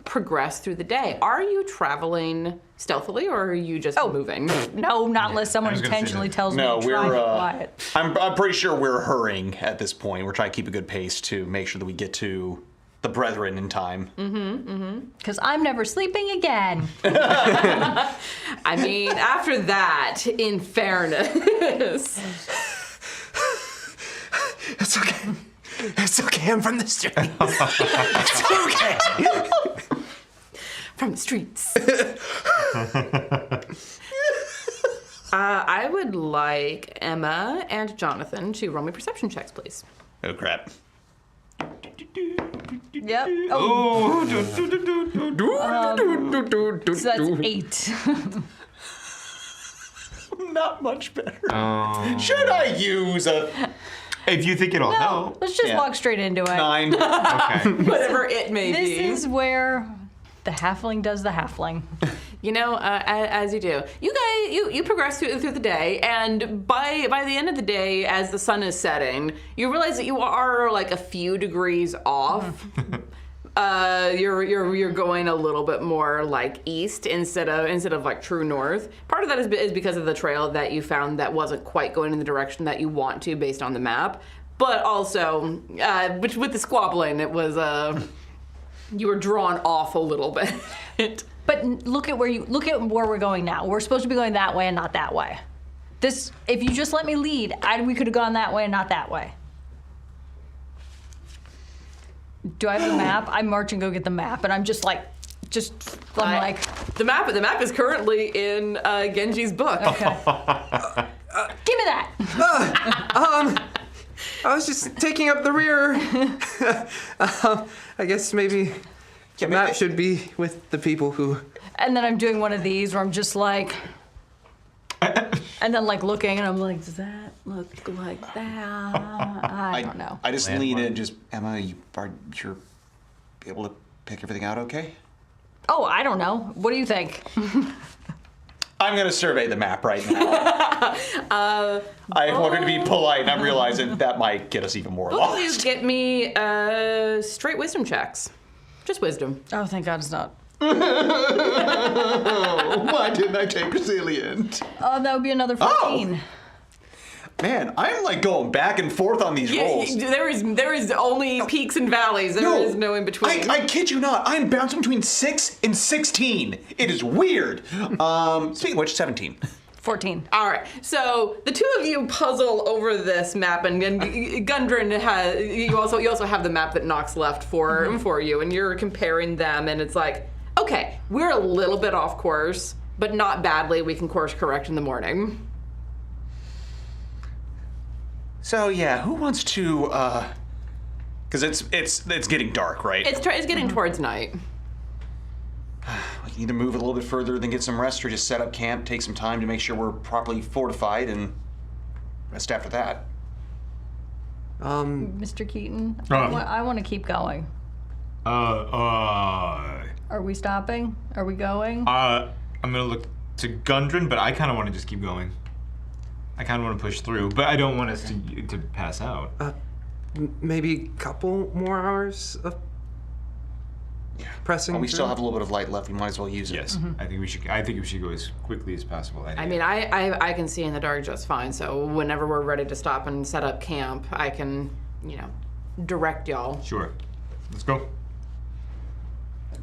progress through the day. Are you traveling stealthily, or are you just moving? No, not unless someone I was gonna say intentionally that. tells me No, to try we're. to be quiet. I'm pretty sure we're hurrying at this point. We're trying to keep a good pace to make sure that we get to the brethren in time. Because I'm never sleeping again. I mean, after that, in fairness. It's okay. It's okay. I'm from the street. It's okay. From the streets. I would like Emma and Jonathan to roll me perception checks, please. Oh crap. Yep. Oh, Oh, so that's 8. Not much better. Should I use a if you think it'll help. Let's just Yeah. walk straight into it. 9? Okay. Whatever it may This be. is where the halfling does the halfling. You know, as you do, you guys, you progress through the day, and by the end of the day, as the sun is setting, you realize that you are like a few degrees off. You're going a little bit more like east instead of like true north. Part of that is because of the trail that you found that wasn't quite going in the direction that you want to based on the map, but also with the squabbling, it was you were drawn off a little bit. But look at where we're going now. We're supposed to be going that way and not that way. If you just let me lead, we could have gone that way and not that way. Do I have the map? I march and go get the map, and I'm like, the map is currently in Genji's book. okay. Give me that. I was just taking up the rear. I guess maybe the map should be with the people who. And then I'm doing one of these where I'm just like, and then like looking, and I'm like, does that look like that? I don't know. I just lean in. Just Emma, you're able to pick everything out okay? Oh, I don't know. What do you think? I'm gonna survey the map right now. I wanted to be polite, and I'm realizing that might get us even more Both of you lost. get me straight wisdom checks. Just wisdom. Oh, thank God it's not. Why didn't I take resilient? Oh, that would be another 14. Man, I'm like going back and forth on these rolls. There is only peaks and valleys. There is no in between. I kid you not. I'm bouncing between 6 and 16. It is weird. Speaking of which, 17. 14. All right, so the two of you puzzle over this map, and Gundren has. You also have the map that Nox left for you, and you're comparing them, and it's like, okay, we're a little bit off course, but not badly. We can course correct in the morning. So yeah, who wants to? Because it's getting dark, right? It's getting towards night. We can either move a little bit further than get some rest, or just set up camp, take some time to make sure we're properly fortified, and rest after that. Mr. Keaton, Uh. I want to keep going. Are we stopping? Are we going? I'm gonna look to Gundren, but I kind of want to just keep going. I kind of want to push through, but I don't want us to pass out. Maybe a couple more hours of pressing. While we still through? have a little bit of light left, we might as well use it. Yes, I think we should go as quickly as possible. I mean, I can see in the dark just fine. So whenever we're ready to stop and set up camp, I can, direct y'all. Sure. Let's go.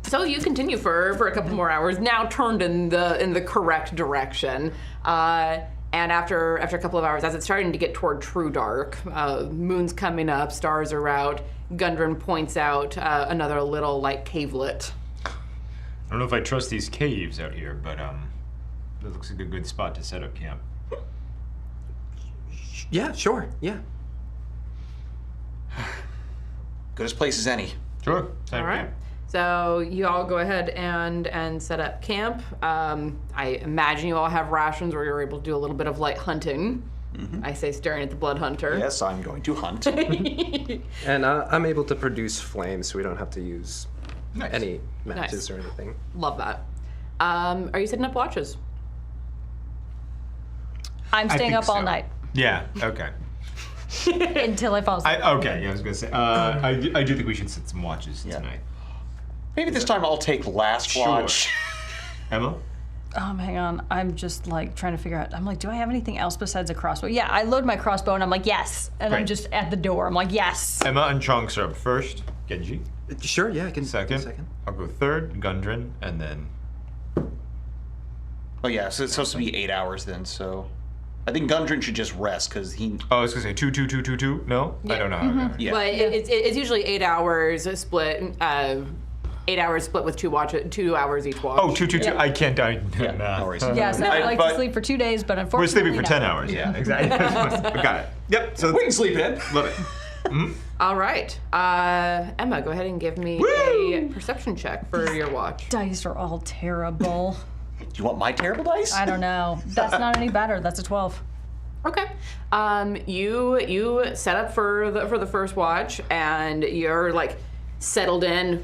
So you continue for a couple more hours, now turned in the correct direction. And after a couple of hours, as it's starting to get toward true dark, moon's coming up, stars are out, Gundren points out another little cavelet. I don't know if I trust these caves out here, but that looks like a good spot to set up camp. Yeah, sure. Yeah. Good as place as any. Sure. Set All up right. camp. So you all go ahead and set up camp. I imagine you all have rations, or you're able to do a little bit of light hunting. I say, staring at the blood hunter. Yes, I'm going to hunt. And I'm able to produce flames, so we don't have to use Nice. any matches Nice. or anything. Love that. Are you setting up watches? I'm staying think up all so. night Yeah. Okay. until I fall asleep. Okay. Yeah, I was gonna say. I do think we should set some watches Yeah. tonight. Maybe this time I'll take last Sure. watch. Emma. Hang on. I'm just like trying to figure out. I'm like, do I have anything else besides a crossbow? Yeah, I load my crossbow and I'm like, yes. And I'm Great. just at the door. I'm like, yes. Emma and Chunks are up first. Genji. Sure, yeah, I can Second. I'll go third. Gundren, and then. Oh yeah, so it's supposed to be 8 hours then. So I think Gundren should just rest because he. Oh, I was gonna say 2, 2, 2, 2, 2. No, I don't know how. to Yeah. Well, it's usually 8 hours split. 8 hours split with 2 hours each watch. Oh, 2, 2, 2. I can't. Yeah, no worries. Yes, I like to but- sleep for 2 days, but We're unfortunately sleeping for no. 10 hours. Yeah, exactly. Got it. Yep. So We can sleep in. love it. All right. Emma, go ahead and give me a perception check for your watch. Dice are all terrible. Do you want my terrible dice? I don't know. That's not any better. That's a 12. Okay. You set up for the first watch, and you're like settled in,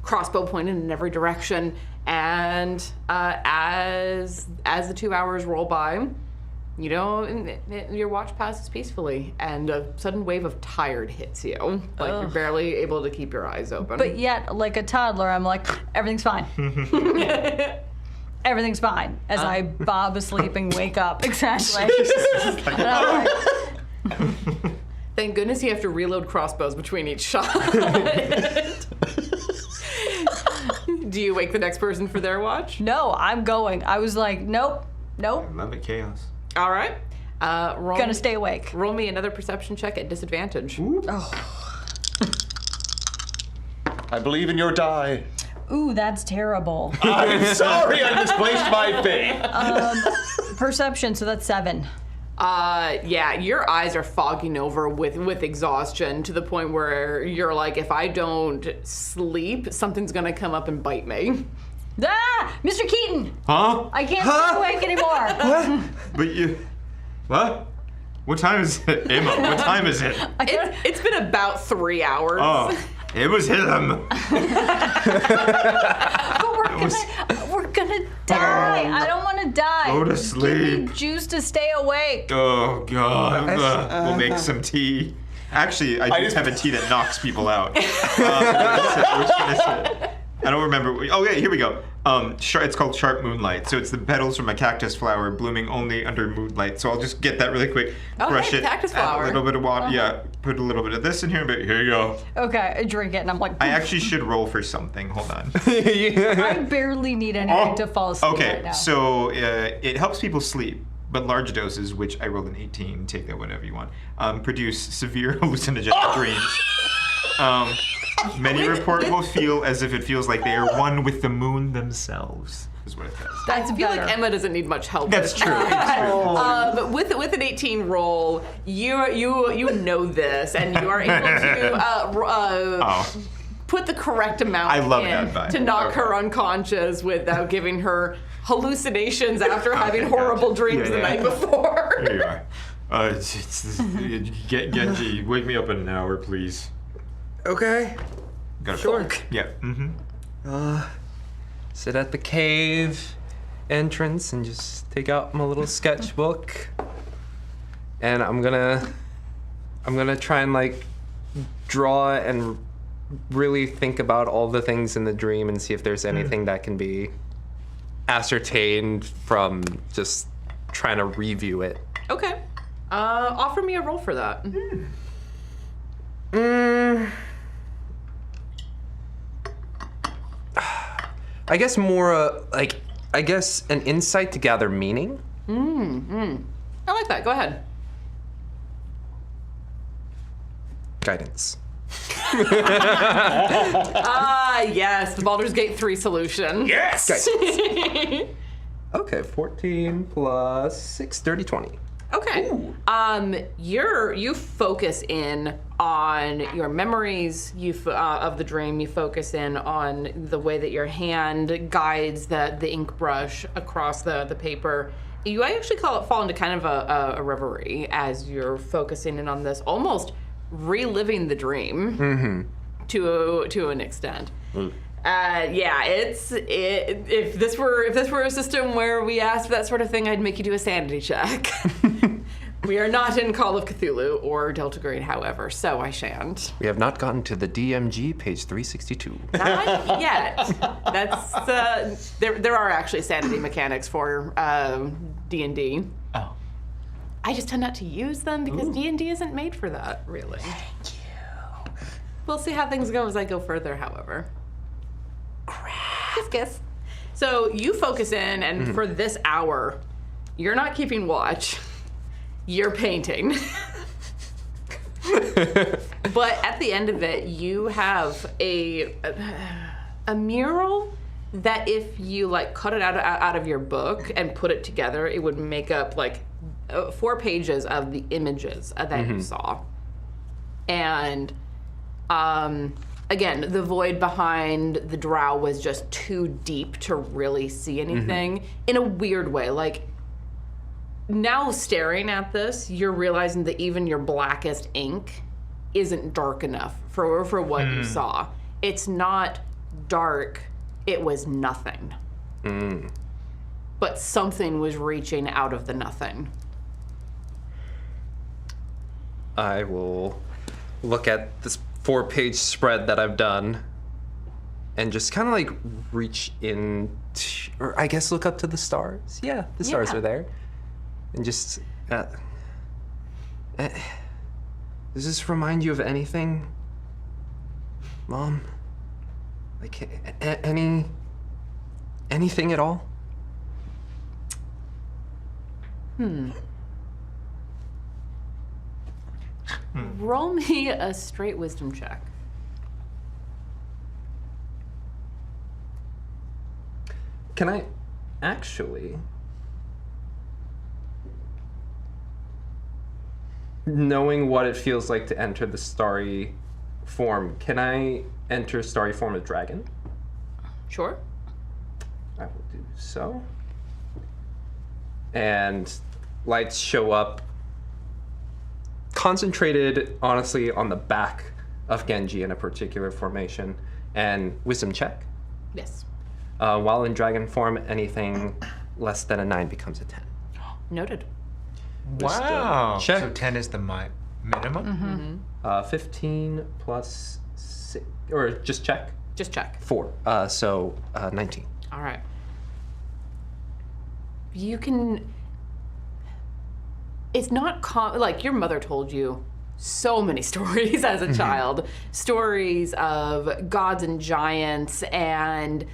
crossbow pointed in every direction, and as the 2 hours roll by, you know, your watch passes peacefully, and a sudden wave of tired hits you. Like you're barely able to keep your eyes open. But yet, like a toddler, I'm like, everything's fine. Everything's fine. As I bob asleep and wake up. Exactly. And I'm like, Thank goodness you have to reload crossbows between each shot. Do you wake the next person for their watch? no, I'm going. I was like, nope. Love it, chaos. All right. Roll, Gonna stay awake. roll me another perception check at disadvantage. I believe in your die. Ooh, that's terrible. I'm sorry, I misplaced my faith. Perception, so that's 7. Yeah, your eyes are fogging over with exhaustion to the point where you're like, if I don't sleep, something's gonna come up and bite me. Ah! Mr. Keaton! Huh? I can't stay awake anymore. But you. What? What time is it, Emma? What time is it? It's been about 3 hours. Oh, it was him. But we're gonna die. I don't want to die. Go to Give sleep. me juice to stay awake. Oh God. We'll make some tea. Actually, I do just- have a tea that knocks people out. Which one is it? I don't remember. Oh yeah, here we go. It's called Sharp Moonlight. So it's the petals from a cactus flower blooming only under moonlight. So I'll just get that really quick. Oh, Brush hey, it. cactus add flower. a little bit of water. Yeah. Put a little bit of this in here. But here you go. Okay, I drink it and I'm like, I actually should roll for something. Hold on. I barely need anything to fall asleep Okay, right now. so it helps people sleep, but large doses, which I rolled an 18, take that whatever you want, produce severe hallucinogenic dreams. Many report will feel as if it feels like they are one with the moon themselves, is what it says. That's I feel better. like Emma doesn't need much help. That's with true. that. But with an 18 roll, you know this, and you are able to put the correct amount I love in that vibe. to knock Okay. her unconscious without giving her hallucinations after having Okay, horrible gotcha. dreams Yeah, the yeah. night before. Here you are. Genji, wake me up in an hour, please. Okay. Gotta Sure. Yeah. Mm-hmm. Sit at the cave entrance and just take out my little sketchbook. And I'm gonna try and like draw and really think about all the things in the dream and see if there's anything that can be ascertained from just trying to review it. Okay. Offer me a roll for that. I guess more I guess an insight to gather meaning. I like that. Go ahead. Guidance. Yes, the Baldur's Gate 3 solution. Yes! Okay, 14 plus 6, 30, 20. Okay. You focus in on your memories of the dream. You focus in on the way that your hand guides the ink brush across the paper you actually fall into kind of a reverie as you're focusing in on this, almost reliving the dream to an extent. Yeah, if this were a system where we asked for that sort of thing, I'd make you do a sanity check. We are not in Call of Cthulhu or Delta Green, however, so I shan't. We have not gotten to the DMG, page 362. Not yet. That's there are actually sanity mechanics for D&D. Oh. I just tend not to use them because D&D isn't made for that, really. Thank you. We'll see how things go as I go further, however. Kiss, kiss. So you focus in, and for this hour, you're not keeping watch. You're painting. But at the end of it, you have a mural that if you like cut it out of your book and put it together, it would make up like 4 pages of the images that you saw. And again, the void behind the drow was just too deep to really see anything in a weird way. Like, now staring at this, you're realizing that even your blackest ink isn't dark enough for what you saw. It's not dark, it was nothing. But something was reaching out of the nothing. I will look at this 4-page spread that I've done and just kind of like reach in, or I guess look up to the stars. Yeah, the stars are there. And just, does this remind you of anything, Mom? Like, anything at all? Roll me a straight wisdom check. Can I actually... Knowing what it feels like to enter the starry form, can I enter starry form as dragon? Sure. I will do so. And lights show up, concentrated, honestly, on the back of Genji in a particular formation. And wisdom check. Yes. While in dragon form, anything less than a 9 becomes a 10. Noted. Wow. Check. So 10 is the minimum? 15 plus 6, or just check? Just check. 4. So 19. All right. You can... It's not like your mother told you so many stories as a child. Stories of gods and giants and,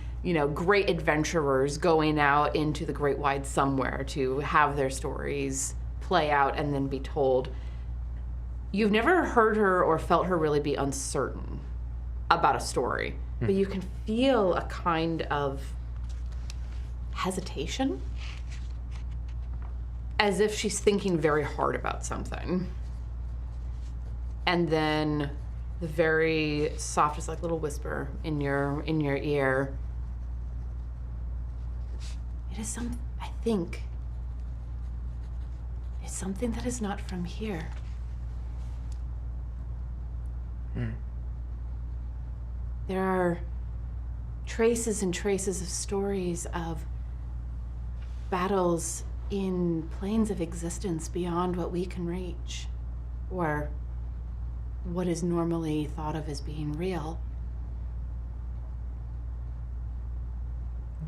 great adventurers going out into the great wide somewhere to have their stories play out and then be told. You've never heard her or felt her really be uncertain about a story, but you can feel a kind of hesitation, as if she's thinking very hard about something. And then the very softest, like little whisper in your ear. It is I think, it's something that is not from here. There are traces and traces of stories of battles in planes of existence beyond what we can reach, or what is normally thought of as being real.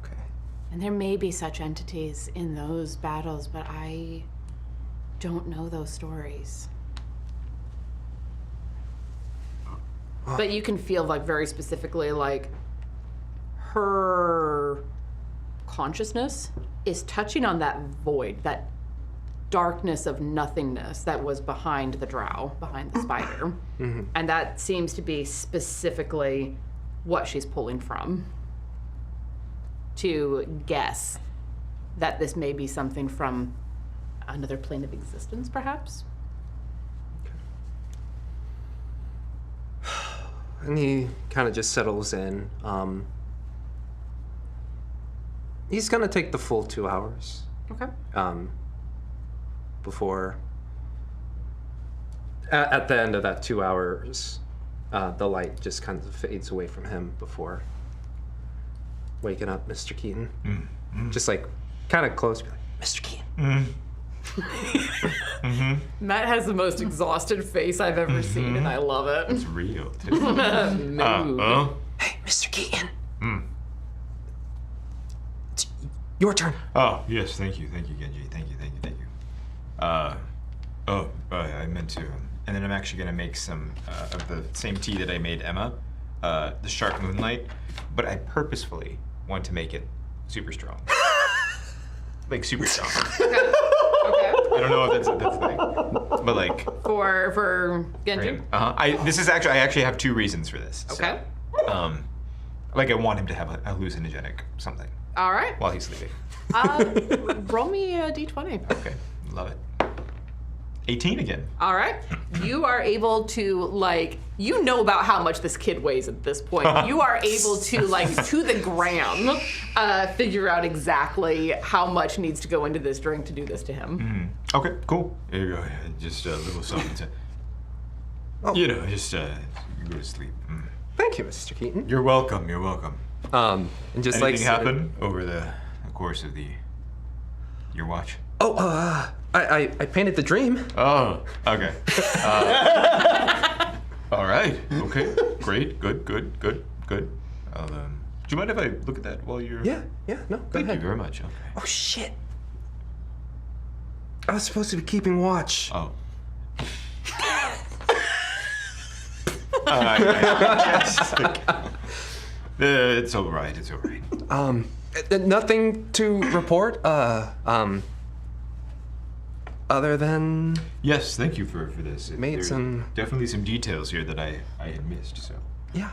Okay. And there may be such entities in those battles, but I don't know those stories. But you can feel like very specifically like her consciousness is touching on that void, that darkness of nothingness that was behind the drow, behind the spider. And that seems to be specifically what she's pulling from, to guess that this may be something from another plane of existence, perhaps? And he kind of just settles in. He's gonna take the full 2 hours Okay. Before, at the end of that 2 hours, the light just kind of fades away from him before waking up Mr. Keaton. Just like kind of close, be like, Mr. Keaton. Matt has the most exhausted face I've ever seen, and I love it. It's real, too. Hey, Mr. Keaton. It's your turn. Oh, yes, thank you, Genji. Thank you. I meant to. And then I'm actually going to make some of the same tea that I made Emma, the Sharp Moonlight, but I purposefully want to make it super strong. Like, super strong. Okay. I don't know if that's a thing, but like... For Genji? I actually have 2 reasons for this. Okay. So, like, I want him to have a hallucinogenic something All right. while he's sleeping. Roll me a d20. Okay, love it. 18 again. All right. You are able to, like, you know about how much this kid weighs at this point. You are able to, like, to the gram, figure out exactly how much needs to go into this drink to do this to him. Okay, cool. There you go. Just a little something to, just go to sleep. Thank you, Mr. Keaton. You're welcome. And just Anything happen over the course of your watch? I painted the dream. Oh, okay. All right. Okay. Great. Good. I'll, do you mind if I look at that while you're... Yeah, no, go Thank ahead. you very much. Okay. Oh, shit. I was supposed to be keeping watch. Oh. It's all right. Nothing to report, other than... Yes, thank you for this. Made There's some- definitely some details here that I had missed, so... Yeah.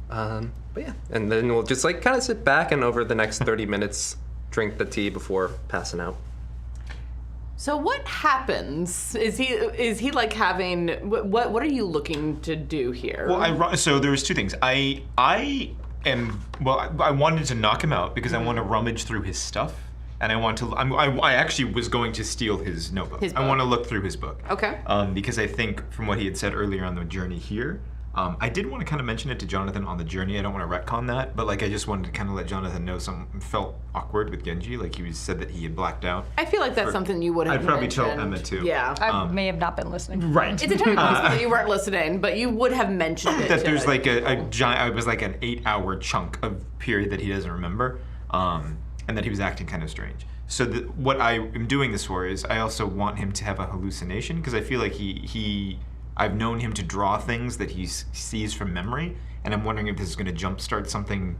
But yeah. And then we'll just like kind of sit back and over the next 30 minutes drink the tea before passing out. So what happens? Is he like having what are you looking to do here? Well, so there's 2 things. I wanted to knock him out because I want to rummage through his stuff, and I actually was going to steal his notebook. I want to look through his book. Okay. Because I think from what he had said earlier on the journey here, I did want to kind of mention it to Jonathan on the journey. I don't want to retcon that, but like I just wanted to kind of let Jonathan know something felt awkward with Genji. Like he said that he had blacked out. I feel like that's something you would have I'd probably mentioned. tell Emma too. Yeah. I may have not been listening. Right. It's entirely possible that you weren't listening, but you would have mentioned it. That to there's him. like a giant, it was like an 8-hour chunk of period that he doesn't remember, and that he was acting kind of strange. So what I am doing this for is I also want him to have a hallucination, because I feel like I've known him to draw things that he sees from memory, and I'm wondering if this is going to jumpstart something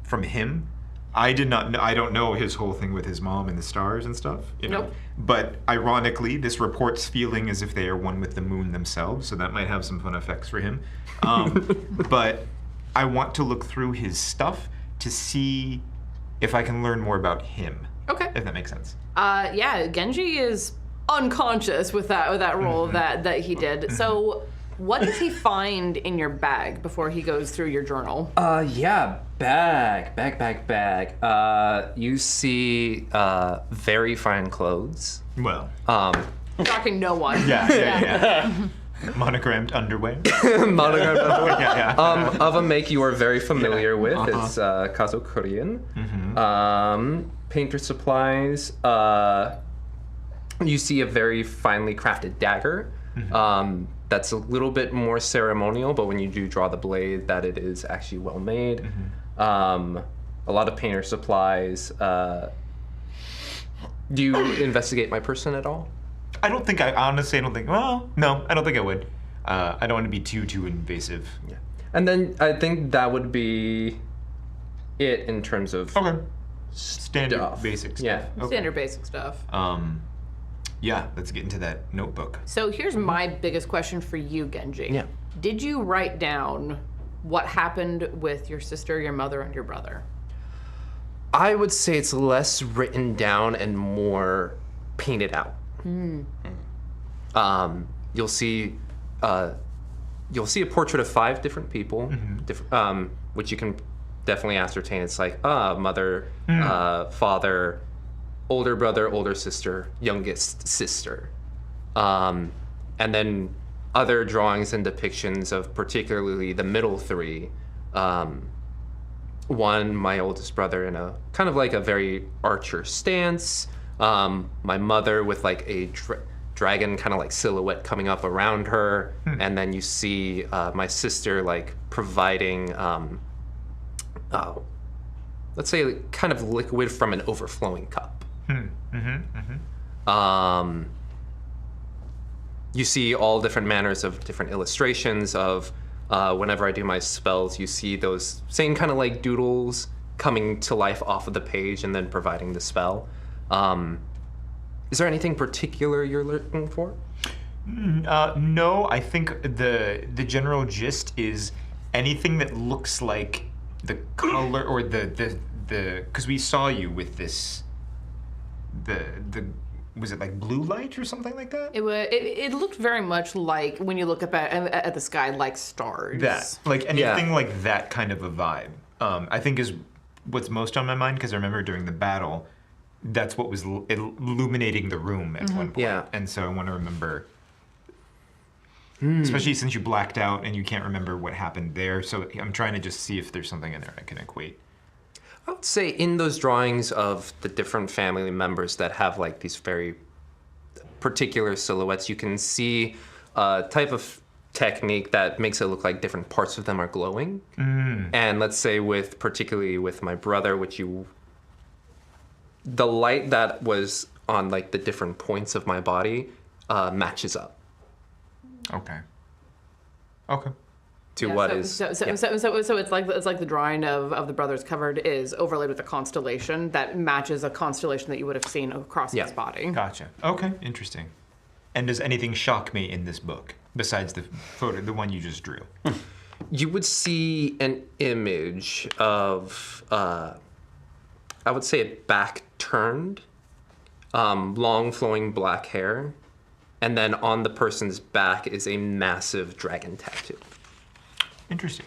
from him. I don't know his whole thing with his mom and the stars and stuff, you know. Nope. But ironically, this report's feeling as if they are one with the moon themselves, so that might have some fun effects for him. But I want to look through his stuff to see if I can learn more about him. Okay. If that makes sense. Yeah, Genji is unconscious with that roll that he did. So what does he find in your bag before he goes through your journal? Yeah, bag. You see very fine clothes. Well. Shocking no one. Yeah. Monogrammed underwear. Monogrammed underwear. Yeah. Of a make you are very familiar with. It's Kazo Korean. Painter supplies. You see a very finely crafted dagger. That's a little bit more ceremonial, but when you do draw the blade, that it is actually well made. A lot of painter supplies. Do you investigate my person at all? I don't think, well, no, I don't think I would. I don't want to be too invasive. Yeah. And then I think that would be it in terms of Standard stuff. basic stuff. Yeah. Okay. Standard basic stuff. Yeah, let's get into that notebook. So here's my biggest question for you, Genji. Yeah. Did you write down what happened with your sister, your mother, and your brother? I would say it's less written down and more painted out. You'll see a portrait of 5 different people, which you can definitely ascertain. It's like mother, father, older brother, older sister, youngest sister. And then other drawings and depictions of particularly the middle three. One, my oldest brother in a kind of like a very archer stance. My mother with like a dragon kind of like silhouette coming up around her. And then you see my sister like providing, let's say kind of liquid from an overflowing cup. You see all different manners of different illustrations of whenever I do my spells, you see those same kind of like doodles coming to life off of the page and then providing the spell. Is there anything particular you're looking for? No, I think the general gist is anything that looks like the color or the because we saw you with this the was it like blue light or something like that? It looked very much like when you look up at the sky, like stars. That like anything like that kind of a vibe. I think is what's most on my mind because I remember during the battle, that's what was illuminating the room at one point. Yeah. And so I want to remember, especially since you blacked out and you can't remember what happened there. So I'm trying to just see if there's something in there I can equate. I would say in those drawings of the different family members that have like these very particular silhouettes, you can see a type of technique that makes it look like different parts of them are glowing. And let's say particularly with my brother, the light that was on like the different points of my body matches up. Okay. To Yeah, what so is it's like the drawing of the brothers covered is overlaid with a constellation that matches a constellation that you would have seen across his body. Gotcha. Okay, interesting. And does anything shock me in this book besides the photo, the one you just drew? You would see an image of, I would say it back turned, long flowing black hair, and then on the person's back is a massive dragon tattoo. Interesting.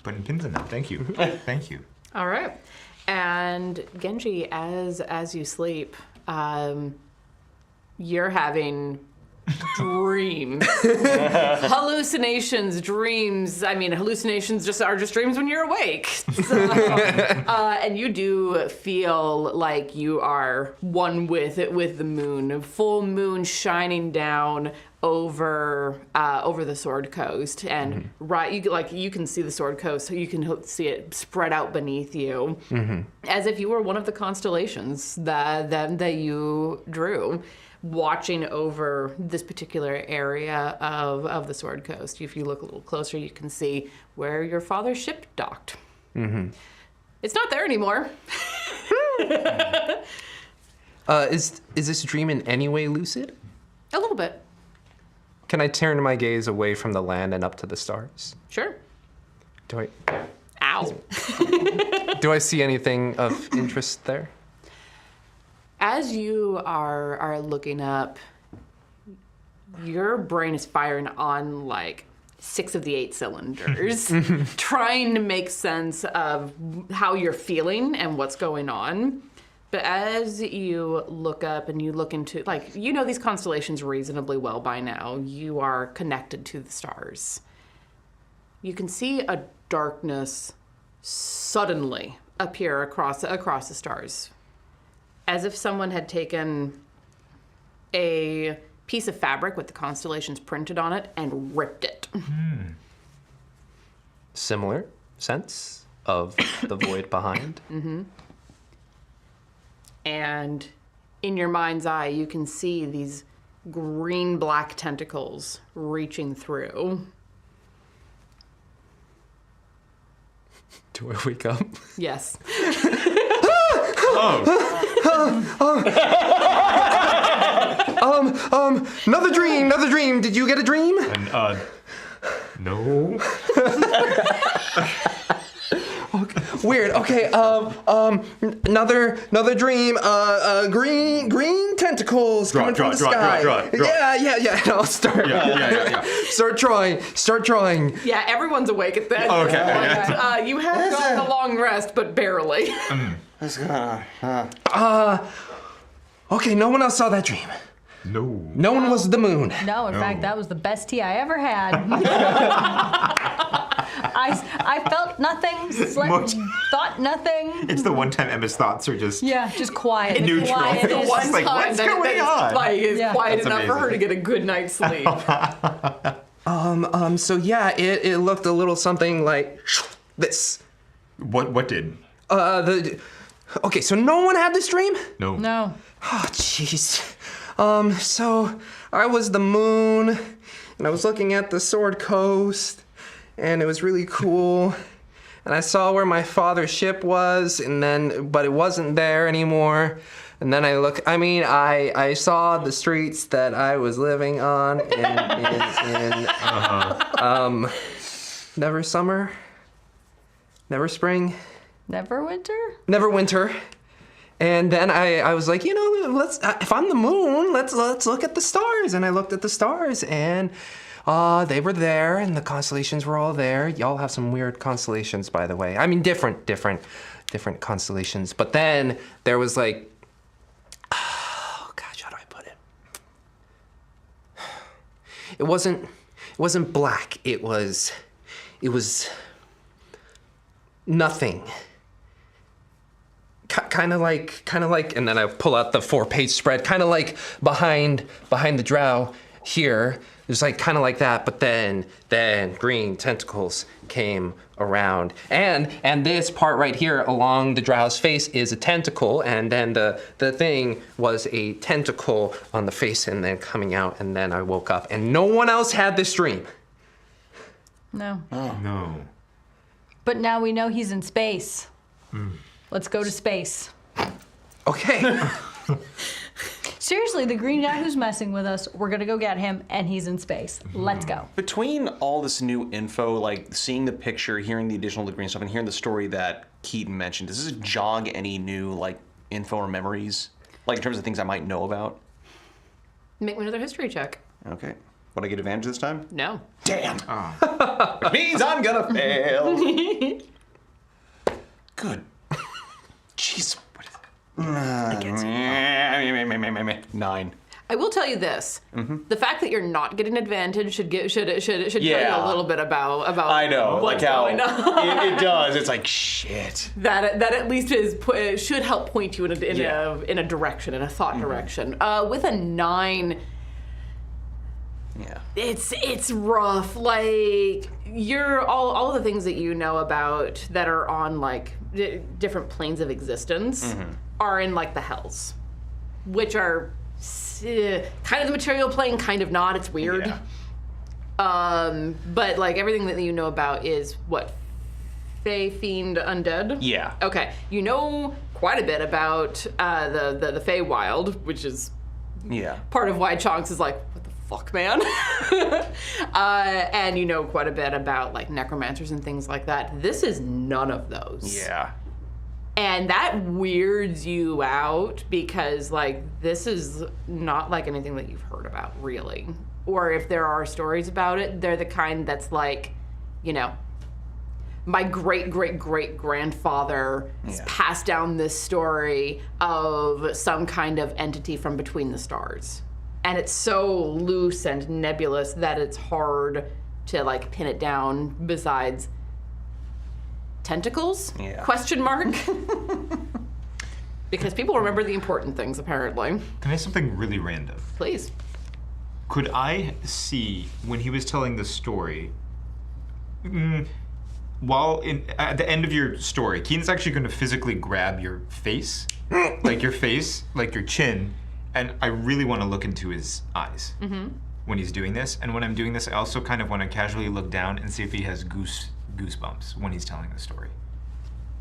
Putting pins in that. Thank you. Thank you. All right. And Genji, as you sleep, you're having dreams, hallucinations, dreams. I mean, hallucinations are just dreams when you're awake. So, and you do feel like you are one with the moon, full moon shining down over the Sword Coast, and you can see the Sword Coast, so you can see it spread out beneath you, as if you were one of the constellations that you drew, watching over this particular area of the Sword Coast. If you look a little closer, you can see where your father's ship docked. It's not there anymore. Is this dream in any way lucid? A little bit. Can I turn my gaze away from the land and up to the stars? Sure. Do Ow. I see anything of interest there? As you are looking up, your brain is firing on like 6 of the 8 cylinders, trying to make sense of how you're feeling and what's going on. But as you look up and you look into, like, you know these constellations reasonably well by now. You are connected to the stars. You can see a darkness suddenly appear across the stars, as if someone had taken a piece of fabric with the constellations printed on it and ripped it. Similar sense of the void behind. And in your mind's eye, you can see these green-black tentacles reaching through. Do I wake up? Yes. Another dream. Did you get a dream? No. Weird. Okay. Another dream. Green tentacles coming from the sky. Draw. Yeah. And I'll start. Yeah. Start drawing. Yeah, everyone's awake at that Okay. point. You have gotten a long rest, but barely. What's going on? Okay, no one else saw that dream. No. No one was the moon. No, in fact, that was the best tea I ever had. I felt nothing, slept, thought nothing. It's the one time Emma's thoughts are just Just quiet. neutral. Quiet. The one like, what's going on? Is Yeah. quiet That's enough for her to amazing. get a good night's sleep. So yeah, it looked a little something like this. What did? Okay, so no one had this dream? No. No. Oh, jeez. So I was the moon, and I was looking at the Sword Coast, and it was really cool. And I saw where my father's ship was, but it wasn't there anymore. And then I saw the streets that I was living on in never summer, never spring, Never winter? never winter. And then I was like, if I'm the moon, let's look at the stars. And I looked at the stars, and they were there, and the constellations were all there. Y'all have some weird constellations, by the way. I mean, different constellations. But then there was like, oh gosh, how do I put it? It wasn't black. It was nothing. Kind of like, and then I pull out the 4-page spread, kind of like behind the drow here. It was like kind of like that, but then green tentacles came around, and this part right here along the drow's face is a tentacle, and then the thing was a tentacle on the face, and then coming out, and then I woke up, and no one else had this dream. No. No. But now we know he's in space. Let's go to space. Okay. Seriously, the green guy who's messing with us, we're gonna go get him, and he's in space. Let's go. Between all this new info, like seeing the picture, hearing the additional green stuff, and hearing the story that Keaton mentioned, does this jog any new like info or memories? Like in terms of things I might know about? Make me another history check. Okay. Would I get advantage this time? No. Damn. Which means I'm gonna fail. Good. Jeez. What is it? 9. I will tell you this: the fact that you're not getting advantage should tell you Yeah. a little bit about I know, what's like how going on. it does. It's like shit. That at least should help point you in a direction, in a thought direction. With a 9. Yeah. It's rough. Like you're all of the things that you know about that are on like different planes of existence are in like the hells, which are kind of the material plane, kind of not. It's weird. Yeah. But like everything that you know about is what? Fae, fiend, undead? Yeah. Okay. You know quite a bit about the Feywild, which is Yeah. part of why Chonks is like, what the fuck, man? And you know quite a bit about like necromancers and things like that. This is none of those. Yeah. And that weirds you out because like this is not like anything that you've heard about really. Or if there are stories about it, they're the kind that's like, my great-great-great-grandfather passed down this story of some kind of entity from between the stars. And it's so loose and nebulous that it's hard to like pin it down besides tentacles? Yeah. Question mark? Because people remember the important things apparently. Can I say something really random? Please. Could I see when he was telling the story, at the end of your story, Keenan's actually going to physically grab your face, like your chin, and I really want to look into his eyes when he's doing this. And when I'm doing this, I also kind of want to casually look down and see if he has goosebumps when he's telling the story.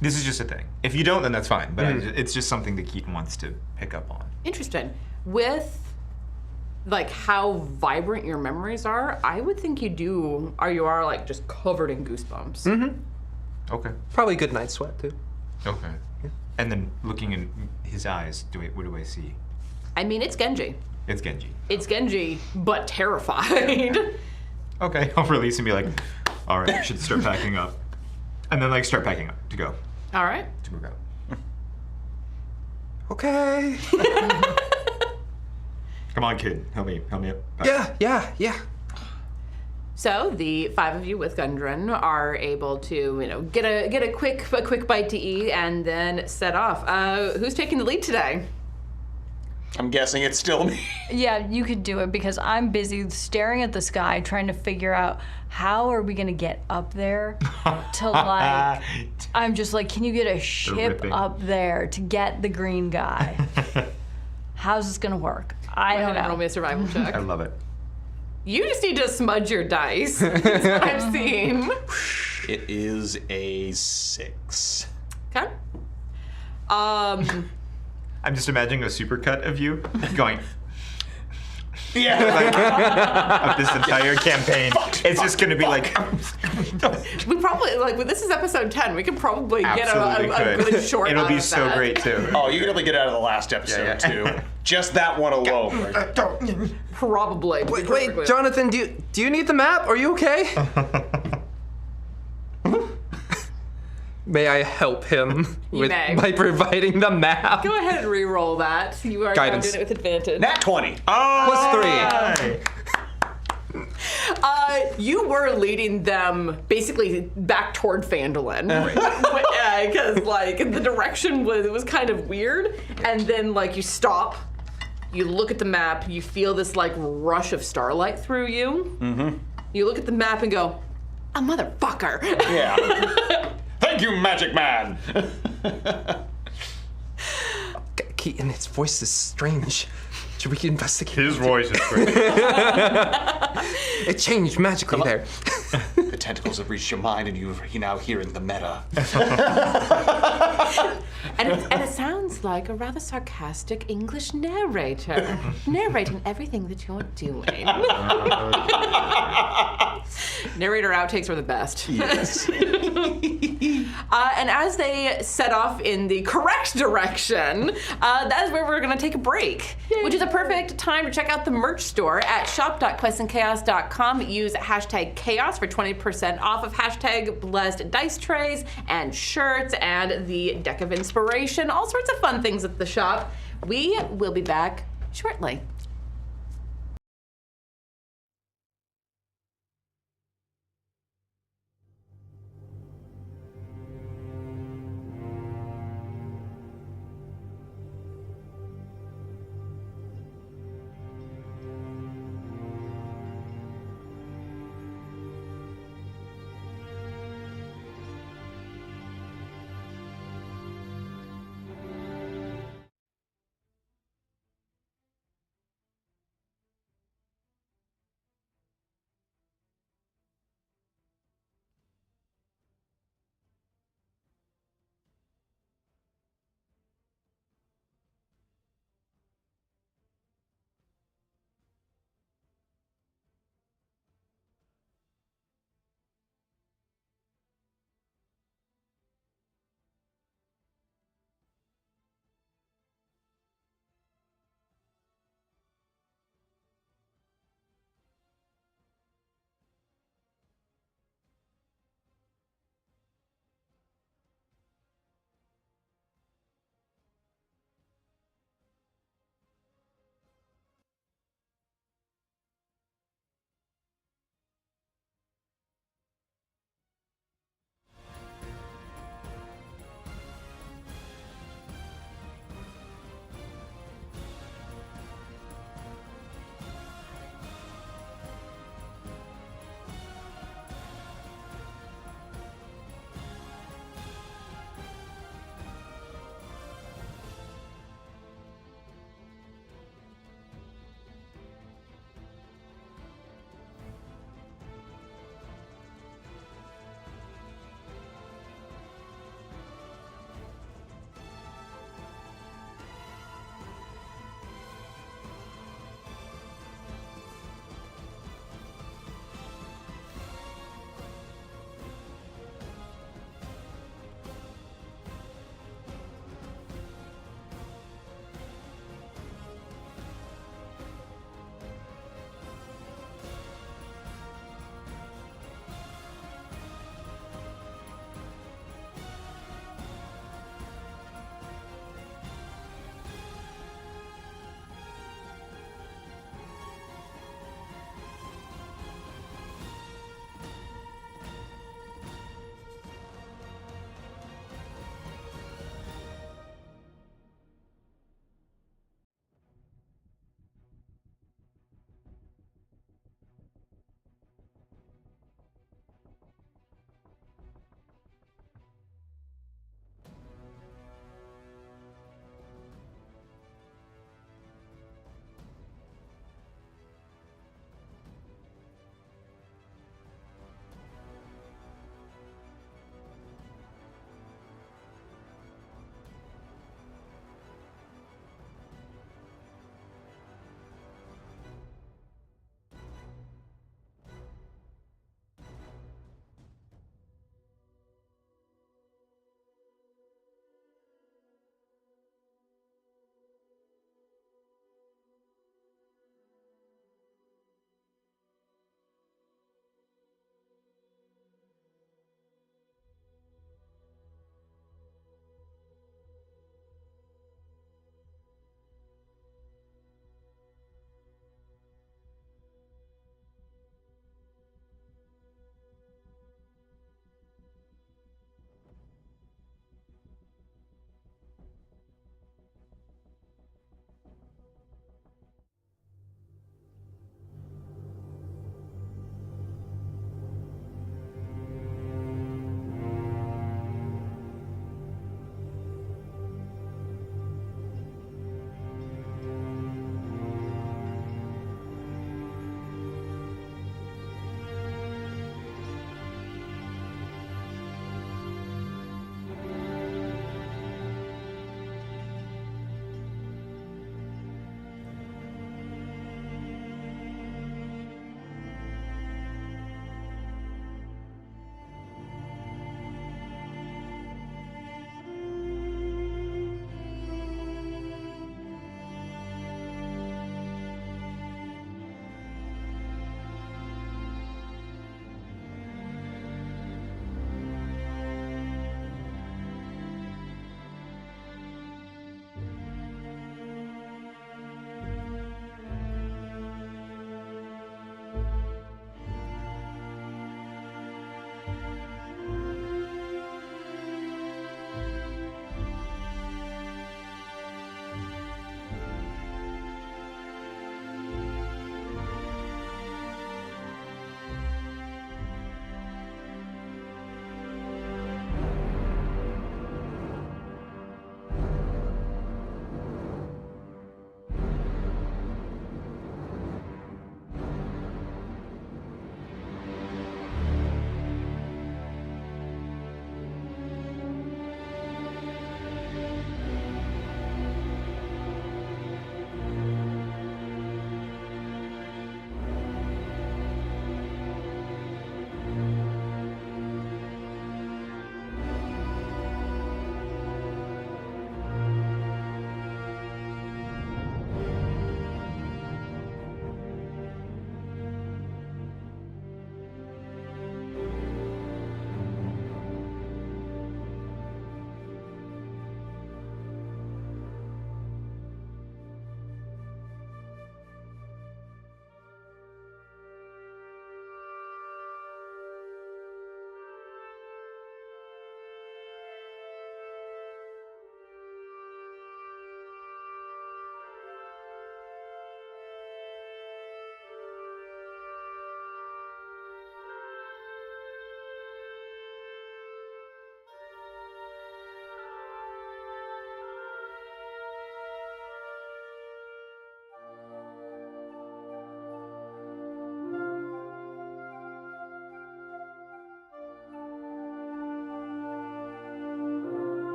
This is just a thing. If you don't, then that's fine. But it's just something that Keaton wants to pick up on. Interesting. With like how vibrant your memories are, I would think you are like just covered in goosebumps. Okay. Probably a good night's sweat too. Okay. And then looking in his eyes, what do I see? I mean, it's Genji. It's Genji. It's Genji, but terrified. Okay, I'll release and be like, all right, we should start packing up. And then like start packing up to go. All right. To move out. Okay. Come on, kid. Help me up. Yeah. So the 5 of you with Gundren are able to, get a quick bite to eat and then set off. Who's taking the lead today? I'm guessing it's still me. Yeah, you could do it because I'm busy staring at the sky trying to figure out how are we going to get up there to like, I'm just like, can you get a ship ripping. up there to get the green guy? How's this going to work? I don't Roll me know. a survival check. I love it. You just need to smudge your dice. That's what I've seen. It is a 6. Okay. I'm just imagining a supercut of you going Yeah. of this entire campaign. It's just going to be like. We probably this is episode 10. We could probably get Absolutely a could. good short. It'll out be of so that. great too. Oh, you can definitely get out of the last episode too. Just that one alone. Probably. to be perfectly Wait, Jonathan, do you need the map? Are you okay? May I help him may. by providing the map? Go ahead and re-roll that. You are now Guidance. doing it with advantage. Nat 20. Oh, +3. You were leading them basically back toward Phandelver. Because the direction was kind of weird. And then you stop, you look at the map, you feel this rush of starlight through you. Mm-hmm. You look at the map and go, a motherfucker. Yeah. Thank you, Magic Man. Keaton, its voice is strange. Should we investigate? His voice is great. It changed magically there. The tentacles have reached your mind, and you're now hearing the meta. And it sounds like a rather sarcastic English narrator, narrating everything that you're doing. Narrator outtakes are the best. Yes. And as they set off in the correct direction, that is where we're going to take a break, which is a perfect time to check out the merch store at shop.questandchaos.com. Use hashtag chaos for 20% off of hashtag blessed dice trays and shirts and the deck of inspiration. All sorts of fun things at the shop. We will be back shortly.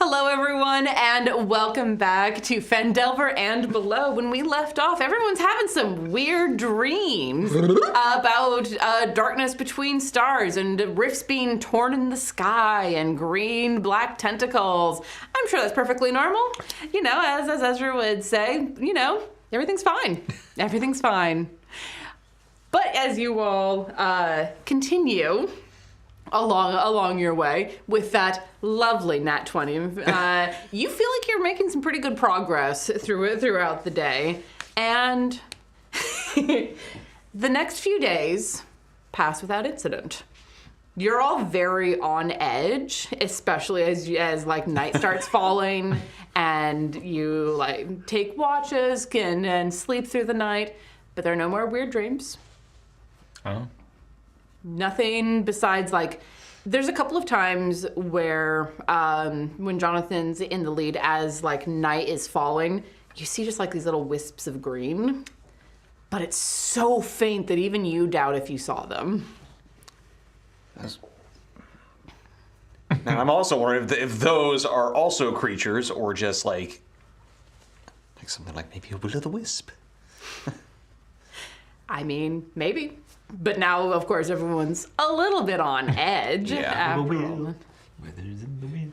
Hello, everyone, and welcome back to Phandelver and Below. When we left off, everyone's having some weird dreams about darkness between stars and rifts being torn in the sky and green black tentacles. I'm sure that's perfectly normal. You know, as Ezra would say, you know, everything's fine. Everything's fine. But as you all continue along your way with that lovely nat 20, you feel like you're making some pretty good progress throughout the day. And the next few days pass without incident. You're all very on edge, especially as like night starts falling and you like take watches and sleep through the night, but there are no more weird dreams. Oh. Nothing besides, like, there's a couple of times where when Jonathan's in the lead as, like, night is falling, you see just, like, these little wisps of green. But it's so faint that even you doubt if you saw them. And I'm also worried if those are also creatures or just, like something like maybe a will-o'-the-wisp. I mean, maybe. But now, of course, everyone's a little bit on edge. Yeah. After all. Weather's in the wind.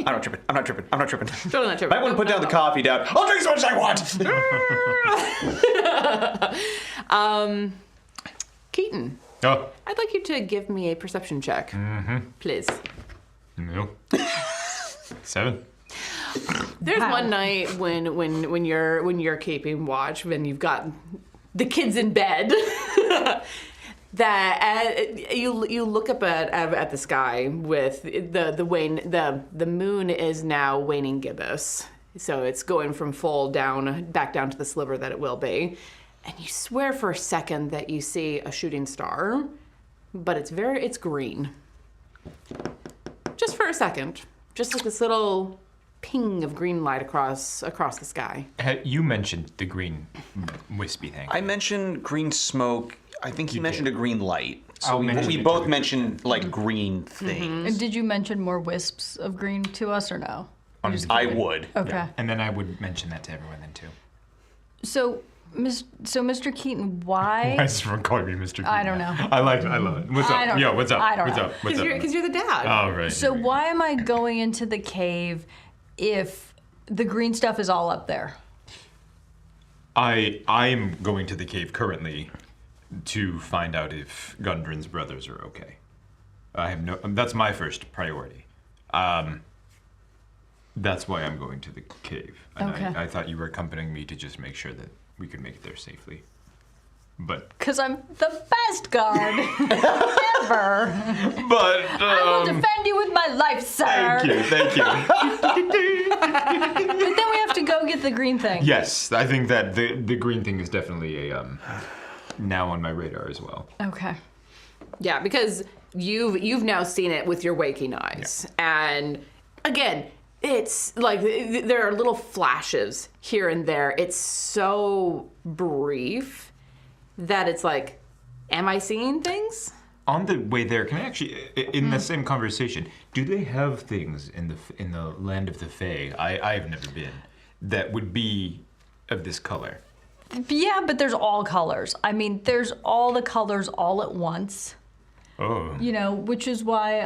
I'm not tripping. Totally not tripping. I wouldn't put down the coffee down. I'll drink as much as I want. Keaton, Oh. I'd like you to give me a perception check, please. No. 7. There's Wow. one night when you're keeping watch, when you've got the kids in bed, that you look up at the sky with the moon is now waning gibbous, so it's going from full back down to the sliver that it will be, and you swear for a second that you see a shooting star, but it's green. Just for a second, just like this little ping of green light across the sky. You mentioned the green wispy thing. I mentioned green smoke. I think he mentioned did. a green light. So I'll we mention it both too. mentioned like green things. And did you mention more wisps of green to us or no? I would. Okay. And then I would mention that to everyone then too. So Mr. Keaton, why? I just calling me Mr. Keaton. I don't know. I love it. What's up? I don't Yo, know. what's up? I don't what's know. up? What's up? Because you're the dad. Oh, right. So here we go. why am I going into the cave if the green stuff is all up there? I'm going to the cave currently to find out if Gundren's brothers are okay. That's my first priority. That's why I'm going to the cave. And Okay. I thought you were accompanying me to just make sure that we could make it there safely. But Because I'm the best guard ever. I will defend you with my life, sir. Thank you. But then we have to go get the green thing. Yes, I think that the green thing is definitely a now on my radar as well. Okay. Yeah, because you've now seen it with your waking eyes, and again, it's like there are little flashes here and there. It's so brief that it's like, am I seeing things? On the way there, can I actually, in the same conversation, do they have things in the land of the Fae? I've never been that would be of this color. Yeah, but there's all colors. I mean, there's all the colors all at once. Oh. You know, which is why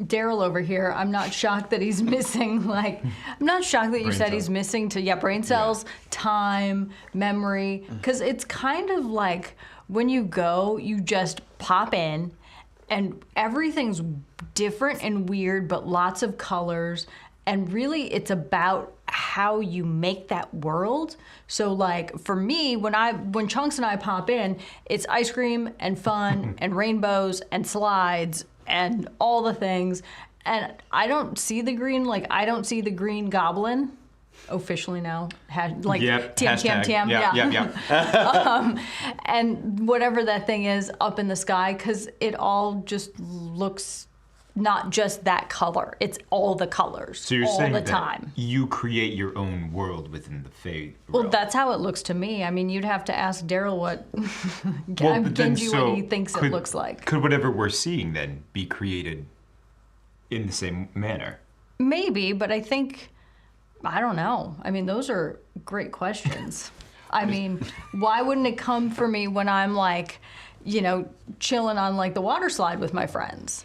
Daryl over here, I'm not shocked that he's missing, I'm not shocked that you Brain said cells. he's missing brain cells, time, memory, because it's kind of like when you go, you just pop in and everything's different and weird, but lots of colors. And really, it's about how you make that world. So, like, for me, when Chunks and I pop in, it's ice cream and fun and rainbows and slides and all the things. And I don't see the green, I don't see the green goblin. Officially now, Yep, TM, hashtag. TM, Yeah. and whatever that thing is up in the sky, because it all just looks not just that color. It's all the colors So you're all saying the that time. you create your own world within the Fae Well, realm. that's how it looks to me. I mean, you'd have to ask Daryl what But then, Genji so what he thinks it could- looks like. Could whatever we're seeing then be created in the same manner? Maybe, but I think, I don't know. I mean, those are great questions. I mean, why wouldn't it come for me when I'm like, chilling on like the water slide with my friends,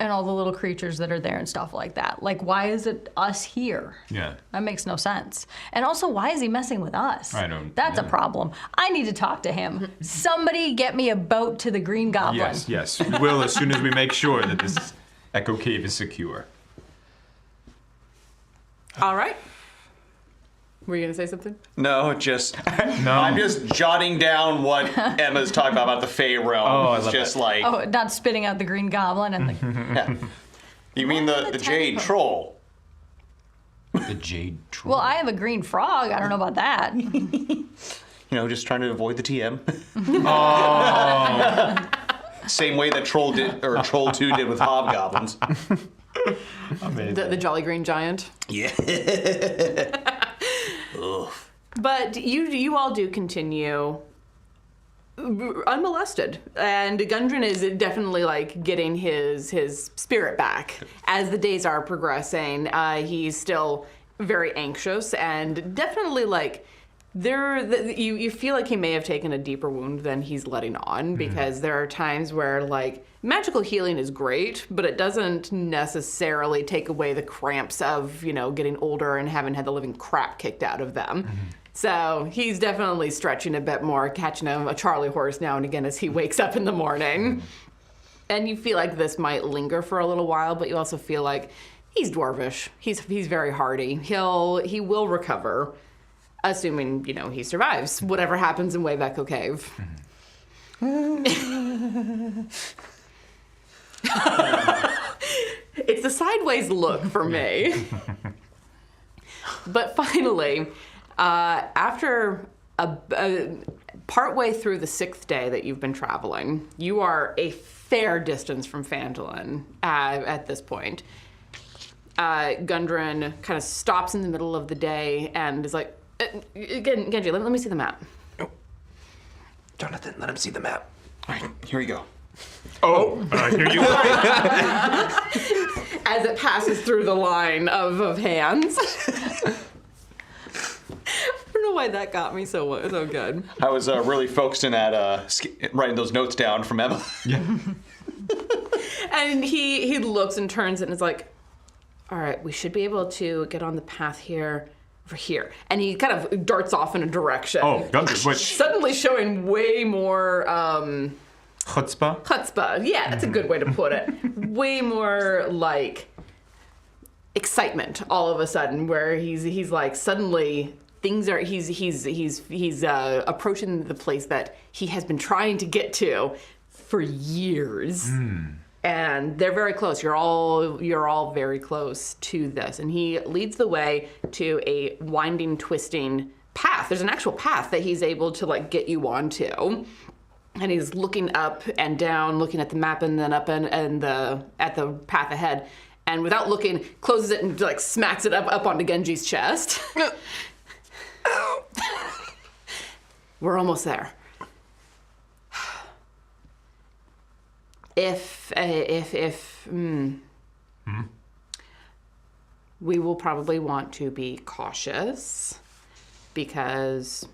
and all the little creatures that are there and stuff like that? Like, why is it us here? Yeah. That makes no sense. And also, why is he messing with us? I don't- That's a problem. I need to talk to him. Somebody get me a boat to the Green Goblin. Yes. We will as soon as we make sure that this Echo Cave is secure. All right. Were you going to say something? No, just No. I'm just jotting down what Emma's talking about the Fey realm. Oh, I it's love just that. like, Oh, not spitting out the Green Goblin and the... yeah. You mean the Jade Troll? The Jade Troll. Well, I have a green frog. I don't know about that. Just trying to avoid the TM. Oh. Same way that Troll 2 did with hobgoblins. Amazing. The Jolly Green Giant. Yeah. But you all do continue unmolested, and Gundren is definitely like getting his spirit back as the days are progressing. He's still very anxious and definitely like you feel like he may have taken a deeper wound than he's letting on, because there are times where like magical healing is great, but it doesn't necessarily take away the cramps of getting older and having had the living crap kicked out of them. So he's definitely stretching a bit more, catching a Charlie horse now and again as he wakes up in the morning. And you feel like this might linger for a little while, but you also feel like he's dwarvish. He's very hardy. He will recover, assuming he survives whatever happens in Wave Echo Cave. It's the sideways look for me. But finally, after partway through the 6th day that you've been traveling, you are a fair distance from Phandelver at this point. Gundren kind of stops in the middle of the day and is like, Genji, let me see the map. Jonathan, let him see the map. All right, here we go. Here you go. As it passes through the line of hands. I don't know why that got me so good. I was really focusing at writing those notes down from Emma. Yeah. And he looks and turns and is like, all right, we should be able to get on the path here, over here. And he kind of darts off in a direction. Oh, Gundren, which Suddenly showing way more chutzpah? chutzpah. Yeah, that's a good way to put it. Way more like excitement all of a sudden, where he's like suddenly things are he's approaching the place that he has been trying to get to for years. And they're very close. You're all very close to this. And he leads the way to a winding, twisting path. There's an actual path that he's able to like get you onto. And he's looking up and down, looking at the map and then up and at the path ahead. And without looking, closes it and like smacks it up onto Genji's chest. Ow. We're almost there. We will probably want to be cautious, because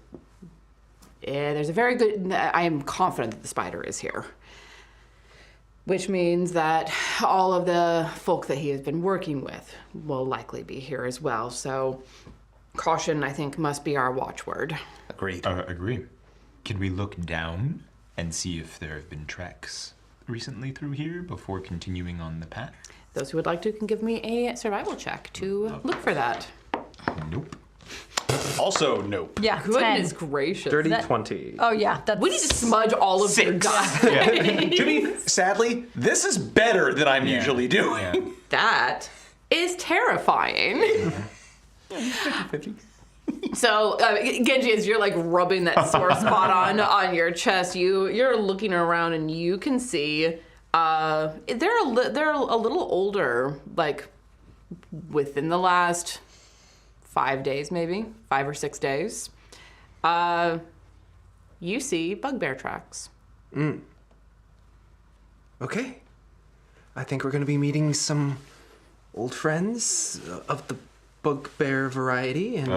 there's a very good, I am confident that the spider is here, which means that all of the folk that he has been working with will likely be here as well. So caution, I think, must be our watchword. Agreed. Agree. Can we look down and see if there have been tracks recently through here before continuing on the path? Those who would like to can give me a survival check to look for that. Nope. Also, nope. Yeah, Goodness 10. gracious. Dirty That- 20. Oh, yeah. That's... We need to smudge all of your 6. dice. Yeah. Jimmy, sadly, this is better than I'm usually doing. Yeah. That is terrifying. So, Genji, as you're like rubbing that sore spot on your chest, you're looking around and you can see they're a little older, like within the last 5 days, maybe 5 or 6 days. You see bugbear tracks. Okay. I think we're going to be meeting some old friends of the bugbear variety, and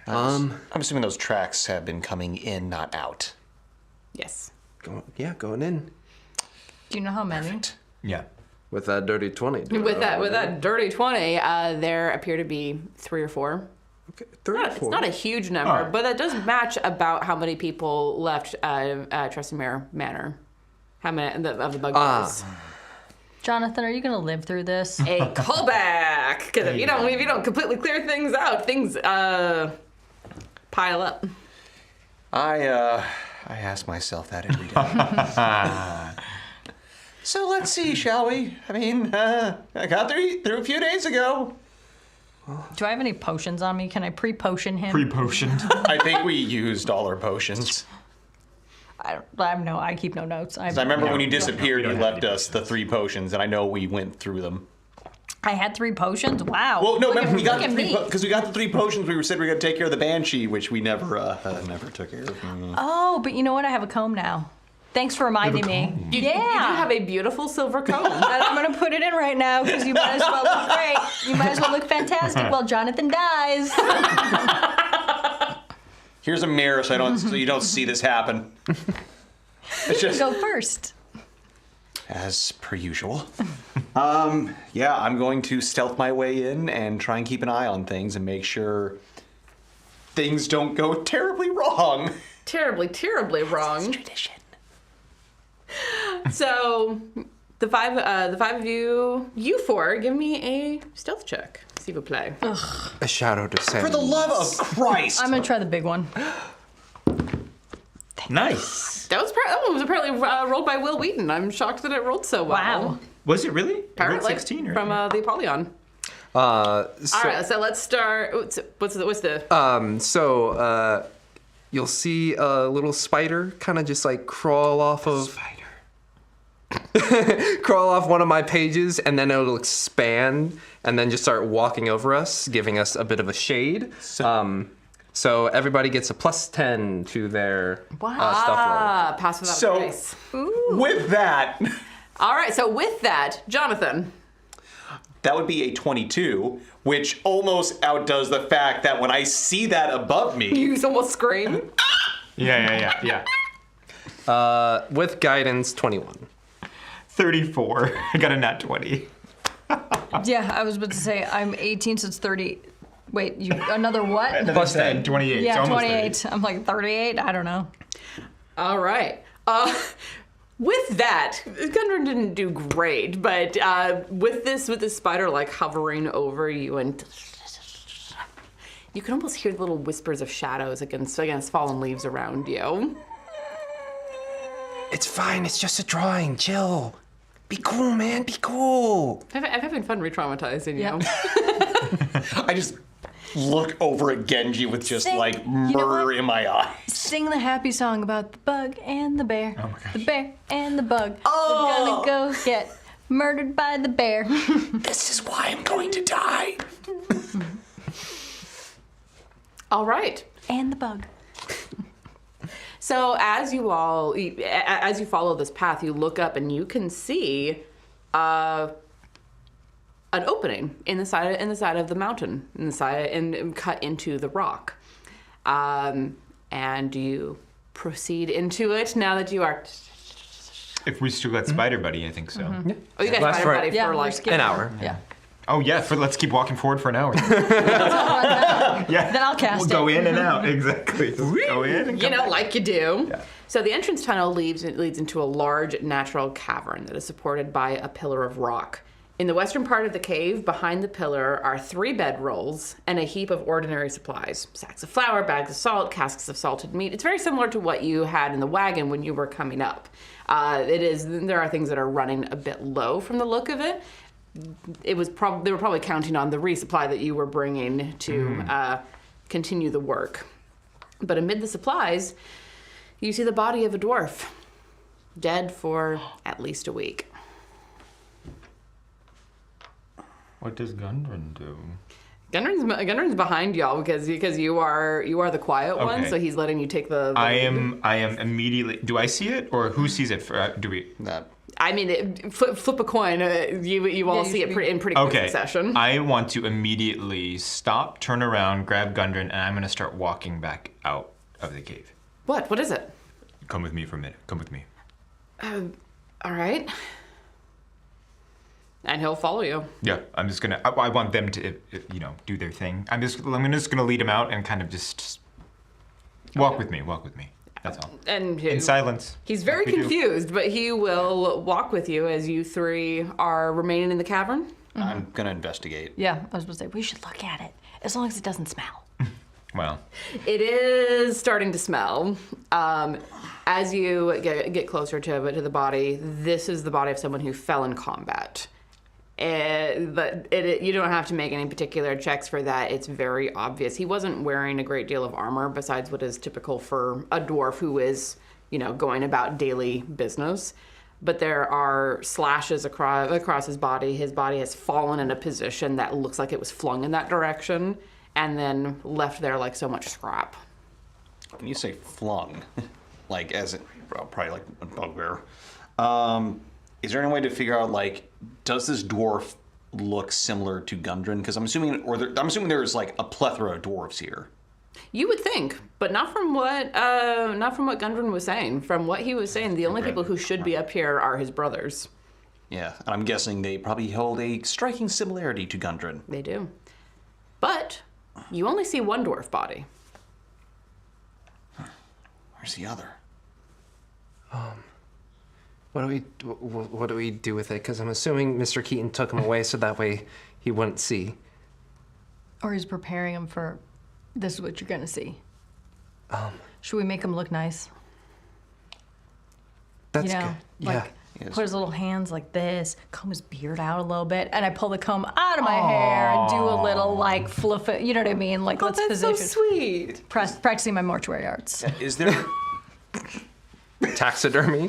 I'm assuming those tracks have been coming in, not out. Yes. going in Do you know how many? Perfect. Yeah. with that dirty 20. With that dirty 20, there appear to be 3 or 4. Okay, It's not a huge number, but that does match about how many people left Tresimere Manor. How many of the bugbears? Jonathan, are you going to live through this? A callback, because if you don't completely clear things out, things pile up. I ask myself that every day. So let's see, shall we? I mean, I got through a few days ago. Do I have any potions on me? Can I pre-potion him? Pre-potioned. I think we used all our potions. I keep no notes. I 'Cause I remember when you we disappeared, don't you have left any us the 3 potions, and I know we went through them. I had 3 potions? Wow. Well, no, remember we got look the at 3 me. because we got the 3 potions. We said we were gonna take care of the banshee, which we never took care of. Oh, but you know what? I have a comb now. Thanks for reminding me. You do have a beautiful silver comb. And I'm going to put it in right now because you might as well look great. You might as well look fantastic while Jonathan dies. Here's a mirror so you don't see this happen. It's just Go first. as per usual. Yeah, I'm going to stealth my way in and try and keep an eye on things and make sure things don't go terribly wrong. Terribly, terribly wrong. Tradition. So, the five of you 4, give me a stealth check. S'il vous plaît. A shadow descends. For the love of Christ! I'm going to try the big one. Nice. That was apparently rolled by Will Wheaton. I'm shocked that it rolled so well. Wow. Was it really? Apparently, 16 or from the Apollyon. So, All right, so let's start. What's the? you'll see a little spider kind of just like crawl off one of my pages, and then it'll expand and then just start walking over us, giving us a bit of a shade. So everybody gets a +10 to their stuff Pass without So- a trace. With that, All right, so with that, Jonathan. that would be a 22, which almost outdoes the fact that when I see that above me, You almost scream. Yeah. with guidance 21. 34. I got a nat 20. Yeah, I was about to say I'm 18, so it's 30. Wait, another what? Another 10, 28. Yeah, so almost 28. 30. I'm like 38. I don't know. All right. With that, Gundren didn't do great, but with this spider like hovering over you, and you can almost hear little whispers of shadows against fallen leaves around you. It's fine. It's just a drawing. Chill. Be cool, man. Be cool. I'm having fun re-traumatizing you. Yep. I just look over at Genji with just Sing. like You know murder what? in my eyes. Sing the happy song about the bug and the bear. Oh my gosh. The bear and the bug. Oh. They're gonna go get murdered by the bear. This is why I'm going to die. All right. And the bug. So as you follow this path, you look up and you can see an opening in the side of the mountain, and cut into the rock. And you proceed into it now that you are. If we still got Spider Buddy, I think so. Oh, you guys Last find for- everybody Yeah, for we're like skipping. An hour. Yeah. Oh yeah, let's keep walking forward for an hour. Yeah. Then I'll cast We'll go it. in and out. Exactly. Just go in and you come know, like you do. Yeah. So the entrance tunnel leads into a large natural cavern that is supported by a pillar of rock. In the western part of the cave, behind the pillar, are 3 bedrolls and a heap of ordinary supplies. Sacks of flour, bags of salt, casks of salted meat. It's very similar to what you had in the wagon when you were coming up. There are things that are running a bit low from the look of it. They were probably counting on the resupply that you were bringing to continue the work. But amid the supplies, you see the body of a dwarf, dead for at least a week. What does Gundren do? Gundren's behind y'all because you are the quiet one, Okay. so he's letting you take the I lead. am immediately. Do I see it, or who sees it? Do we? I mean, flip a coin. You all you see should it in pretty quick Okay. succession. I want to immediately stop, turn around, grab Gundren, and I'm gonna start walking back out of the cave. What? What is it? Come with me for a minute. Come with me. All right. And he'll follow you. Yeah, I'm just gonna. I want them to, do their thing. I'm just gonna lead them out and kind of just walk with me. Walk with me. That's all. And In silence. he's very like we do. confused, but he will walk with you as you three are remaining in the cavern. I'm gonna investigate. Yeah, I was going to say, we should look at it, as long as it doesn't smell. Well, It is starting to smell. As you get closer to the body, this is the body of someone who fell in combat. But you don't have to make any particular checks for that. It's very obvious. He wasn't wearing a great deal of armor besides what is typical for a dwarf who is, going about daily business. But there are slashes across his body. His body has fallen in a position that looks like it was flung in that direction and then left there like so much scrap. When you say flung, like as in, probably like a bugbear, is there any way to figure out, like, does this dwarf look similar to Gundren? Because I'm assuming there's like a plethora of dwarves here. You would think, but not from what Gundren was saying. From what he was saying, the only people who should be up here are his brothers. Yeah, and I'm guessing they probably hold a striking similarity to Gundren. They do. But you only see one dwarf body. Where's the other? What do we do with it? Because I'm assuming Mr. Keaton took him away so that way he wouldn't see. Or he's preparing him for, this is what you're going to see. Should we make him look nice? That's Like, good. Yeah. put his little hands like this, comb his beard out a little bit, and I pull the comb out of my hair and do a little, like, fluff it, you know what I mean? Like, let's position. so sweet. Practicing my mortuary arts. Is there? Taxidermy.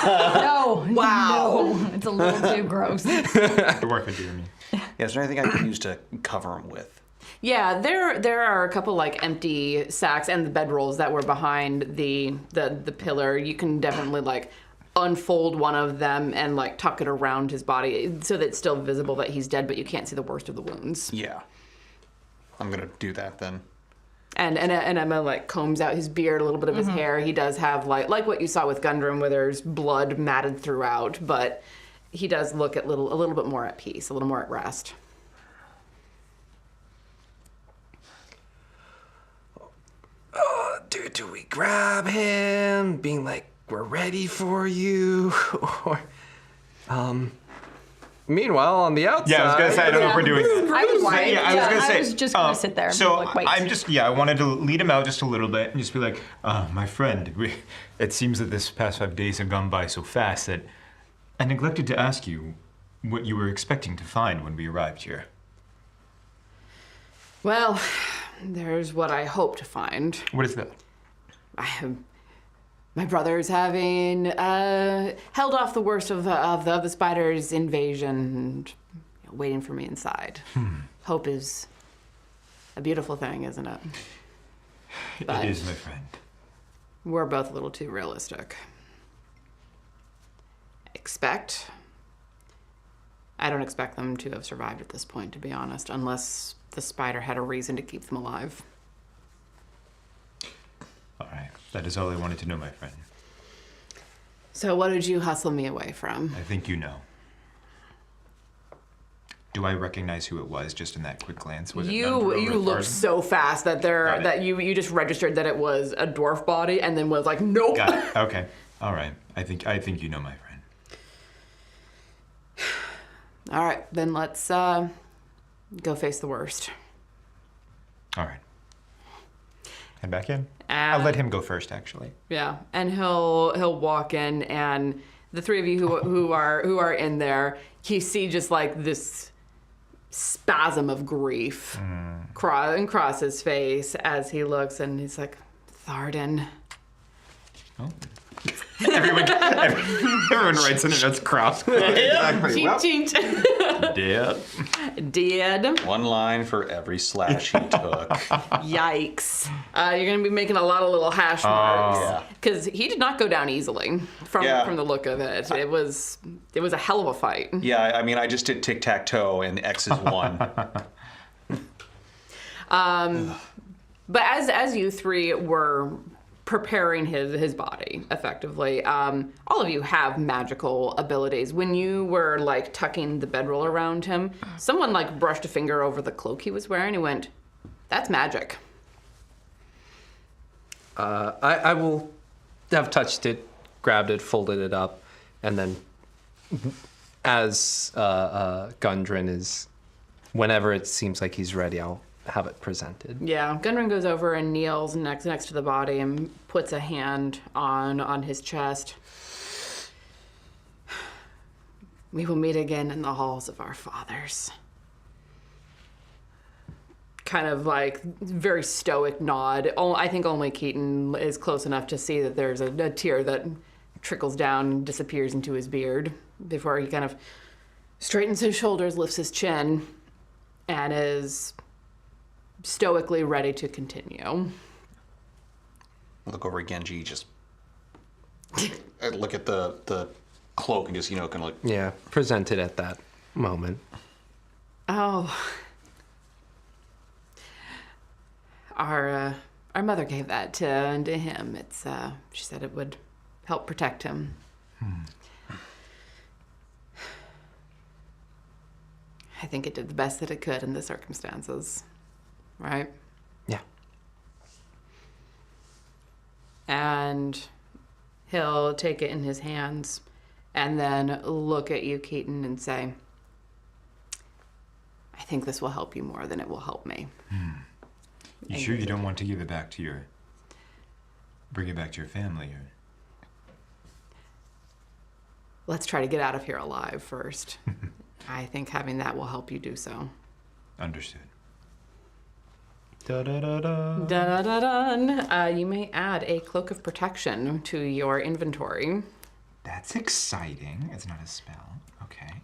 No. Wow. No, it's a little too gross. dwarf and Jeremy. Yeah, is there anything I can use to cover him with? Yeah, there are a couple like empty sacks and the bedrolls that were behind the pillar. You can definitely like unfold one of them and like tuck it around his body so that it's still visible that he's dead, but you can't see the worst of the wounds. Yeah. I'm gonna do that then. And Emma like combs out his beard, a little bit of his hair. He does have like what you saw with Gundren, where there's blood matted throughout, but he does look a little bit more at peace, a little more at rest. Do we grab him, being like, we're ready for you? Or, meanwhile, on the outside. Yeah, I was gonna say I don't know if we're doing that. I was Right. Yeah, I was gonna say. I was just gonna sit there and So be like, wait. I wanted to lead him out just a little bit and just be like, my friend, it seems that this past 5 days have gone by so fast that I neglected to ask you what you were expecting to find when we arrived here. Well, there's what I hope to find. What is that? My brother's having held off the worst of the spider's invasion and waiting for me inside. Hope is a beautiful thing, isn't it? But It is, my friend. we're both a little too realistic. I don't expect them to have survived at this point, to be honest, unless the spider had a reason to keep them alive. All right. That is all I wanted to know, my friend. So what did you hustle me away from? I think you know. Do I recognize who it was just in that quick glance? Was it You Gundren or looked Farden? so fast that Got it. you just registered that it was a dwarf body and then was like, nope. Got it. Okay. All right. I think you know, my friend. All right, then let's go face the worst. All right. Head back in. I'll let him go first, actually. Yeah, and he'll walk in, and the three of you who are in there, you see just like this spasm of grief cross his face as he looks, and he's like, Tharden. Oh. Everyone writes in their notes cross. Exactly. Well, Cheat. Dead. one line for every slash he took. Yikes. You're going to be making a lot of little hash marks. Yeah. Because he did not go down easily from the look of it. It was a hell of a fight. Yeah, I mean, I just did tic-tac-toe and X is 1. But as you three were preparing his body, effectively, all of you have magical abilities. When you were like tucking the bedroll around him, someone like brushed a finger over the cloak he was wearing and went, "That's magic." I will have touched it, grabbed it, folded it up, and then as Gundren is, whenever it seems like he's ready, I'll have it presented. Yeah, Gundren goes over and kneels next to the body and puts a hand on his chest. "We will meet again in the halls of our fathers." Kind of like very stoic nod. I think only Keaton is close enough to see that there's a tear that trickles down and disappears into his beard before he kind of straightens his shoulders, lifts his chin, and is stoically ready to continue. Look over at Genji, just I look at the cloak and just, kind of like... Yeah, presented at that moment. Oh. Our mother gave that to him. It's she said it would help protect him. I think it did the best that it could in the circumstances. Right? Yeah. And he'll take it in his hands and then look at you, Keaton, and say, "I think this will help you more than it will help me." You sure you don't want to give it back to bring it back to your family? Or... Let's try to get out of here alive first. I think having that will help you do so. Understood. Dun-dun-dun-dun. You may add a cloak of protection to your inventory. That's exciting. It's not a spell. Okay.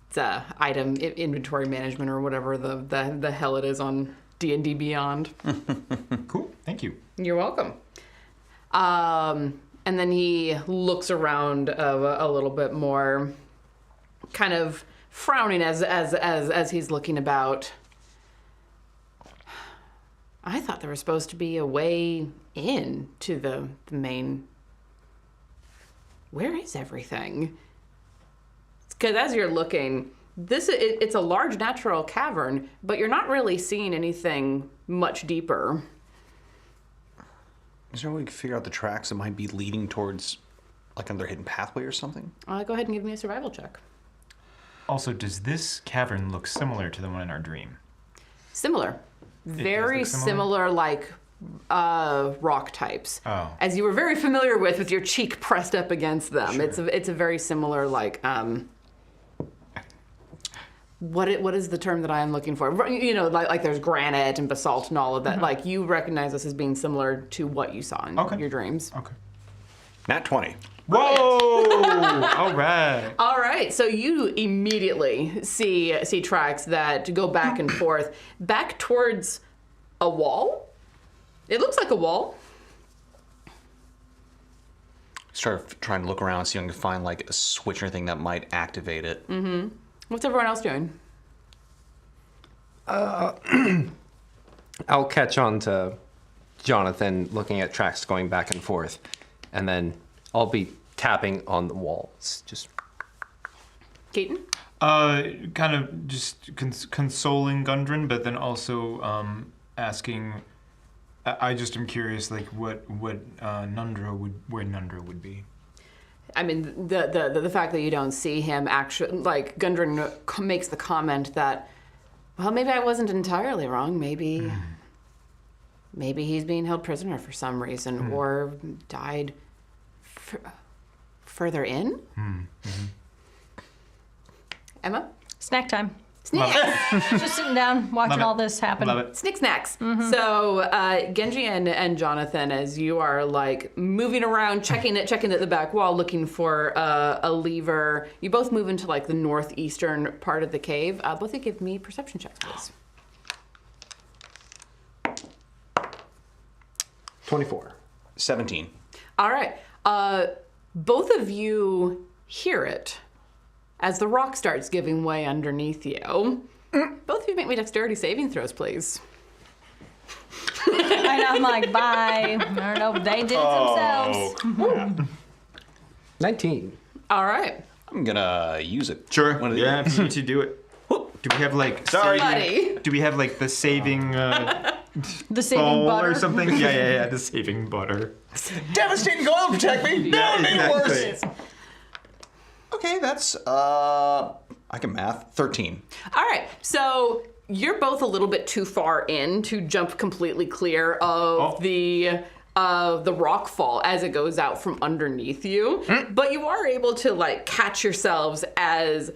It's a item inventory management or whatever the hell it is on D&D Beyond. Cool. Thank you. You're welcome. And then he looks around a little bit more, kind of frowning as he's looking about. I thought there was supposed to be a way in to the main. Where is everything? Because as you're looking, it's a large natural cavern, but you're not really seeing anything much deeper. Is there a way we can figure out the tracks that might be leading towards, like, another hidden pathway or something? Go ahead and give me a survival check. Also, does this cavern look similar to the one in our dream? Similar. Very look similar? similar, like rock types. Oh. As you were very familiar with your cheek pressed up against them. Sure. It's a very similar, like, what is the term that I am looking for? Like there's granite and basalt and all of that. Mm-hmm. Like, you recognize this as being similar to what you saw in your dreams. Okay. Nat 20. Whoa! All right. All right. So you immediately see tracks that go back and forth, back towards a wall. It looks like a wall. Start trying to look around, see if I can find, like, a switch or anything that might activate it. Mm-hmm. What's everyone else doing? I'll catch on to Jonathan looking at tracks going back and forth, and then I'll be tapping on the walls. Just Keaton? Kind of just consoling Gundren, but then also asking. I just am curious, like where Nundra would be. I mean, the fact that you don't see him actually, like, Gundren makes the comment that, well, maybe I wasn't entirely wrong. Maybe he's being held prisoner for some reason, or died further in. Mm-hmm. Emma? Snack time. Love it. Just sitting down, watching Love it. all this happen. Love it. Snick snacks. So Genji and Jonathan, as you are like moving around, checking at the back wall, looking for a lever, you both move into like the northeastern part of the cave. Both of you give me perception checks, please. 24. 17. All right. Both of you hear it as the rock starts giving way underneath you. Both of you make me dexterity saving throws, please. And I'm like, bye. I don't know. They did it themselves. 19. All right. I'm gonna use it. Sure. One of the- Yeah, if you need to do it. Do we have like Sorry. Buddy. Do we have like the saving The saving bowl butter. or something? Yeah, the saving butter. Devastating gold protect me. No, it made it exactly. worse. Okay, that's I can math. 13. All right, so you're both a little bit too far in to jump completely clear of the rock fall as it goes out from underneath you, but you are able to like catch yourselves as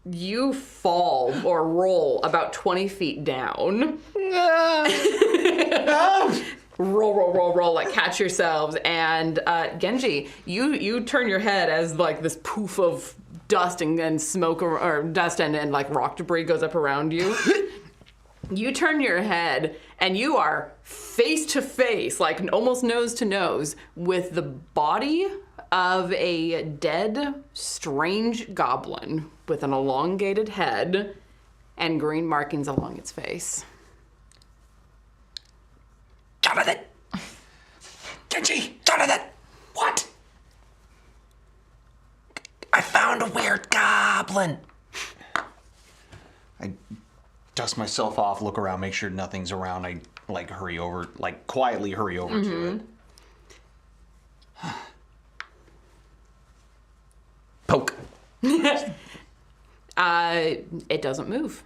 you fall or roll about 20 feet down. Roll, like catch yourselves. And Genji, you turn your head as like this poof of dust and smoke or dust and like rock debris goes up around you. You turn your head and you are face to face, like almost nose to nose, with the body of a dead, strange goblin with an elongated head and green markings along its face. Jonathan! Genji! Jonathan! What? I found a weird goblin! I dust myself off, look around, make sure nothing's around. I like quietly hurry over to it. Poke. It doesn't move.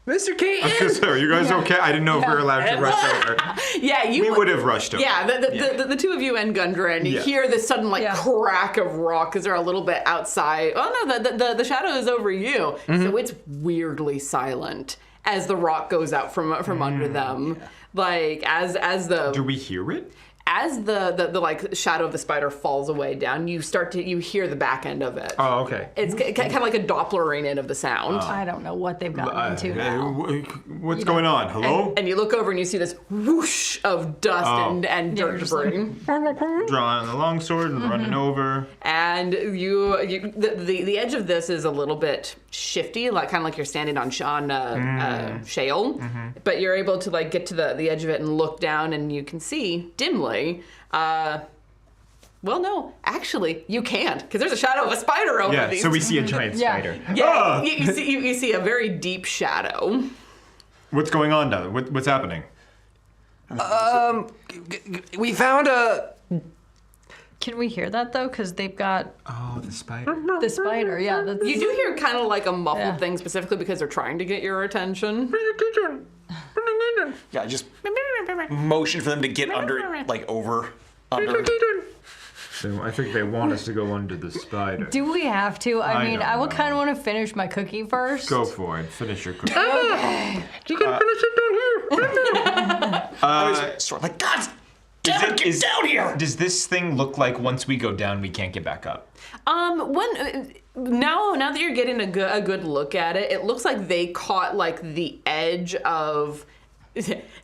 Mr. Keaton! Are you guys okay? I didn't know if we were allowed to rush over. Yeah, We would have rushed over. Yeah, the two of you and Gundren, you Yeah. hear this sudden like Yeah. crack of rock because they're a little bit outside. Oh no, the shadow is over you, so it's weirdly silent as the rock goes out from under them. Like as the Do we hear it? as the like shadow of the spider falls away down, you hear the back end of it. Oh, okay. It's kind of like a Dopplering in of the sound. I don't know what they've gotten into now. What's going on? Hello? And you look over and you see this whoosh of dust and dirt you're just debris. Drawing the longsword and running over. And the edge of this is a little bit shifty, like kind of like you're standing on shale, but you're able to like get to the edge of it and look down, and you can see dimly. Well, no, actually, you can't because there's a shadow of a spider over Yeah, these. so we see a giant Yeah. spider. Yeah, Ah! you see a very deep shadow. What's going on now? What's happening? We found a... Can we hear that though? Because they've got Oh, the spider. the spider. Yeah. You do hear kind of like a muffled Yeah. thing specifically because they're trying to get your attention. Yeah, just motion for them to get under it, like over. Under. I think they want us to go under the spider. Do we have to? I mean, don't I would know. kind of want to finish my cookie first. Go for it. Finish your cookie. You can finish it down here. I was sort of like, God damn it, get down here! Does this thing look like once we go down, we can't get back up? Now that you're getting a good look at it, it looks like they caught like the edge of.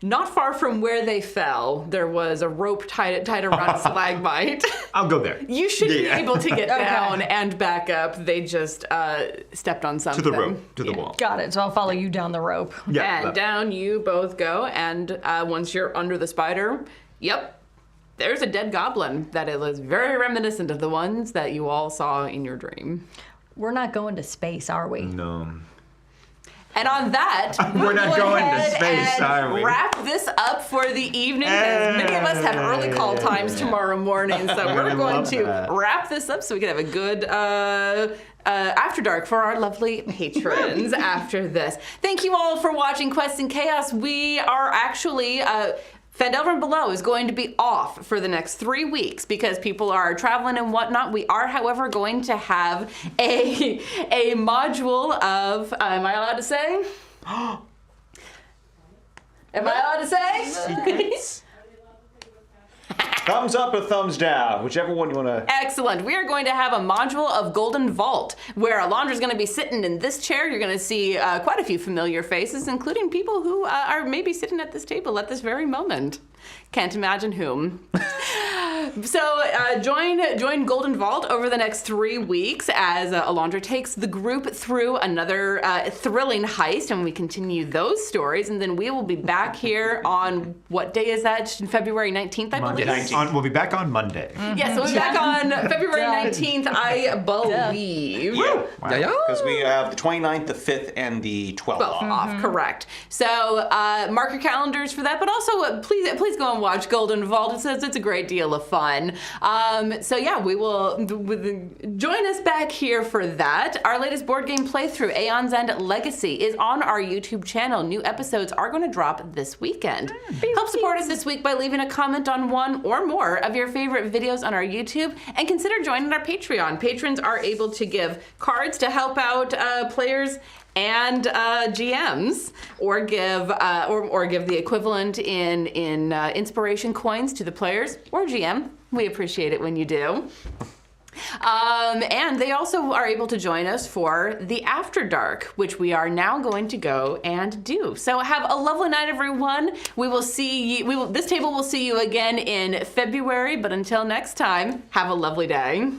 Not far from where they fell, there was a rope tied around a stalagmite. I'll go there. You should be Yeah. able to get down and back up. They just stepped on something. To the rope, to the wall. Got it. So I'll follow you down the rope. Yeah. And down you both go, and once you're under the spider, yep, there's a dead goblin that is very reminiscent of the ones that you all saw in your dream. We're not going to space, are we? No. And on that, We're not we'll go going to ahead space, and are we? wrap this up for the evening, because many of us have early call times tomorrow morning, so we're I going love to that. wrap this up so we can have a good after dark for our lovely patrons after this. Thank you all for watching Quest and Chaos. We are actually Phandelver and Below is going to be off for the next 3 weeks because people are traveling and whatnot. We are, however, going to have a module of, am I allowed to say? Am I allowed to say? Thumbs up or thumbs down, whichever one you want to. Excellent. We are going to have a module of Golden Vault where Alondra's going to be sitting in this chair. You're going to see quite a few familiar faces, including people who are maybe sitting at this table at this very moment. Can't imagine whom. So join Golden Vault over the next 3 weeks as Alondra takes the group through another thrilling heist, and we continue those stories. And then we will be back here on, what day is that? February 19th, I believe? Monday. We'll be back on Monday. Yes, we'll be back on February 19th, I believe. Yeah. Yeah. Because we have the 29th, the 5th, and the 12th Well, off, correct. So mark your calendars for that, but also please go and watch Golden Vault. It says it's a great deal of fun. So yeah, we will join us back here for that. Our latest board game playthrough, Aeon's End Legacy, is on our YouTube channel. New episodes are going to drop this weekend. Help support us this week by leaving a comment on one or more of your favorite videos on our YouTube, and consider joining our Patreon. Patrons are able to give cards to help out players and GMs, or give the equivalent in inspiration coins to the players or GM. We appreciate it when you do. And they also are able to join us for the After Dark, which we are now going to go and do. So have a lovely night, everyone. We will see you. This table will see you again in February. But until next time, have a lovely day.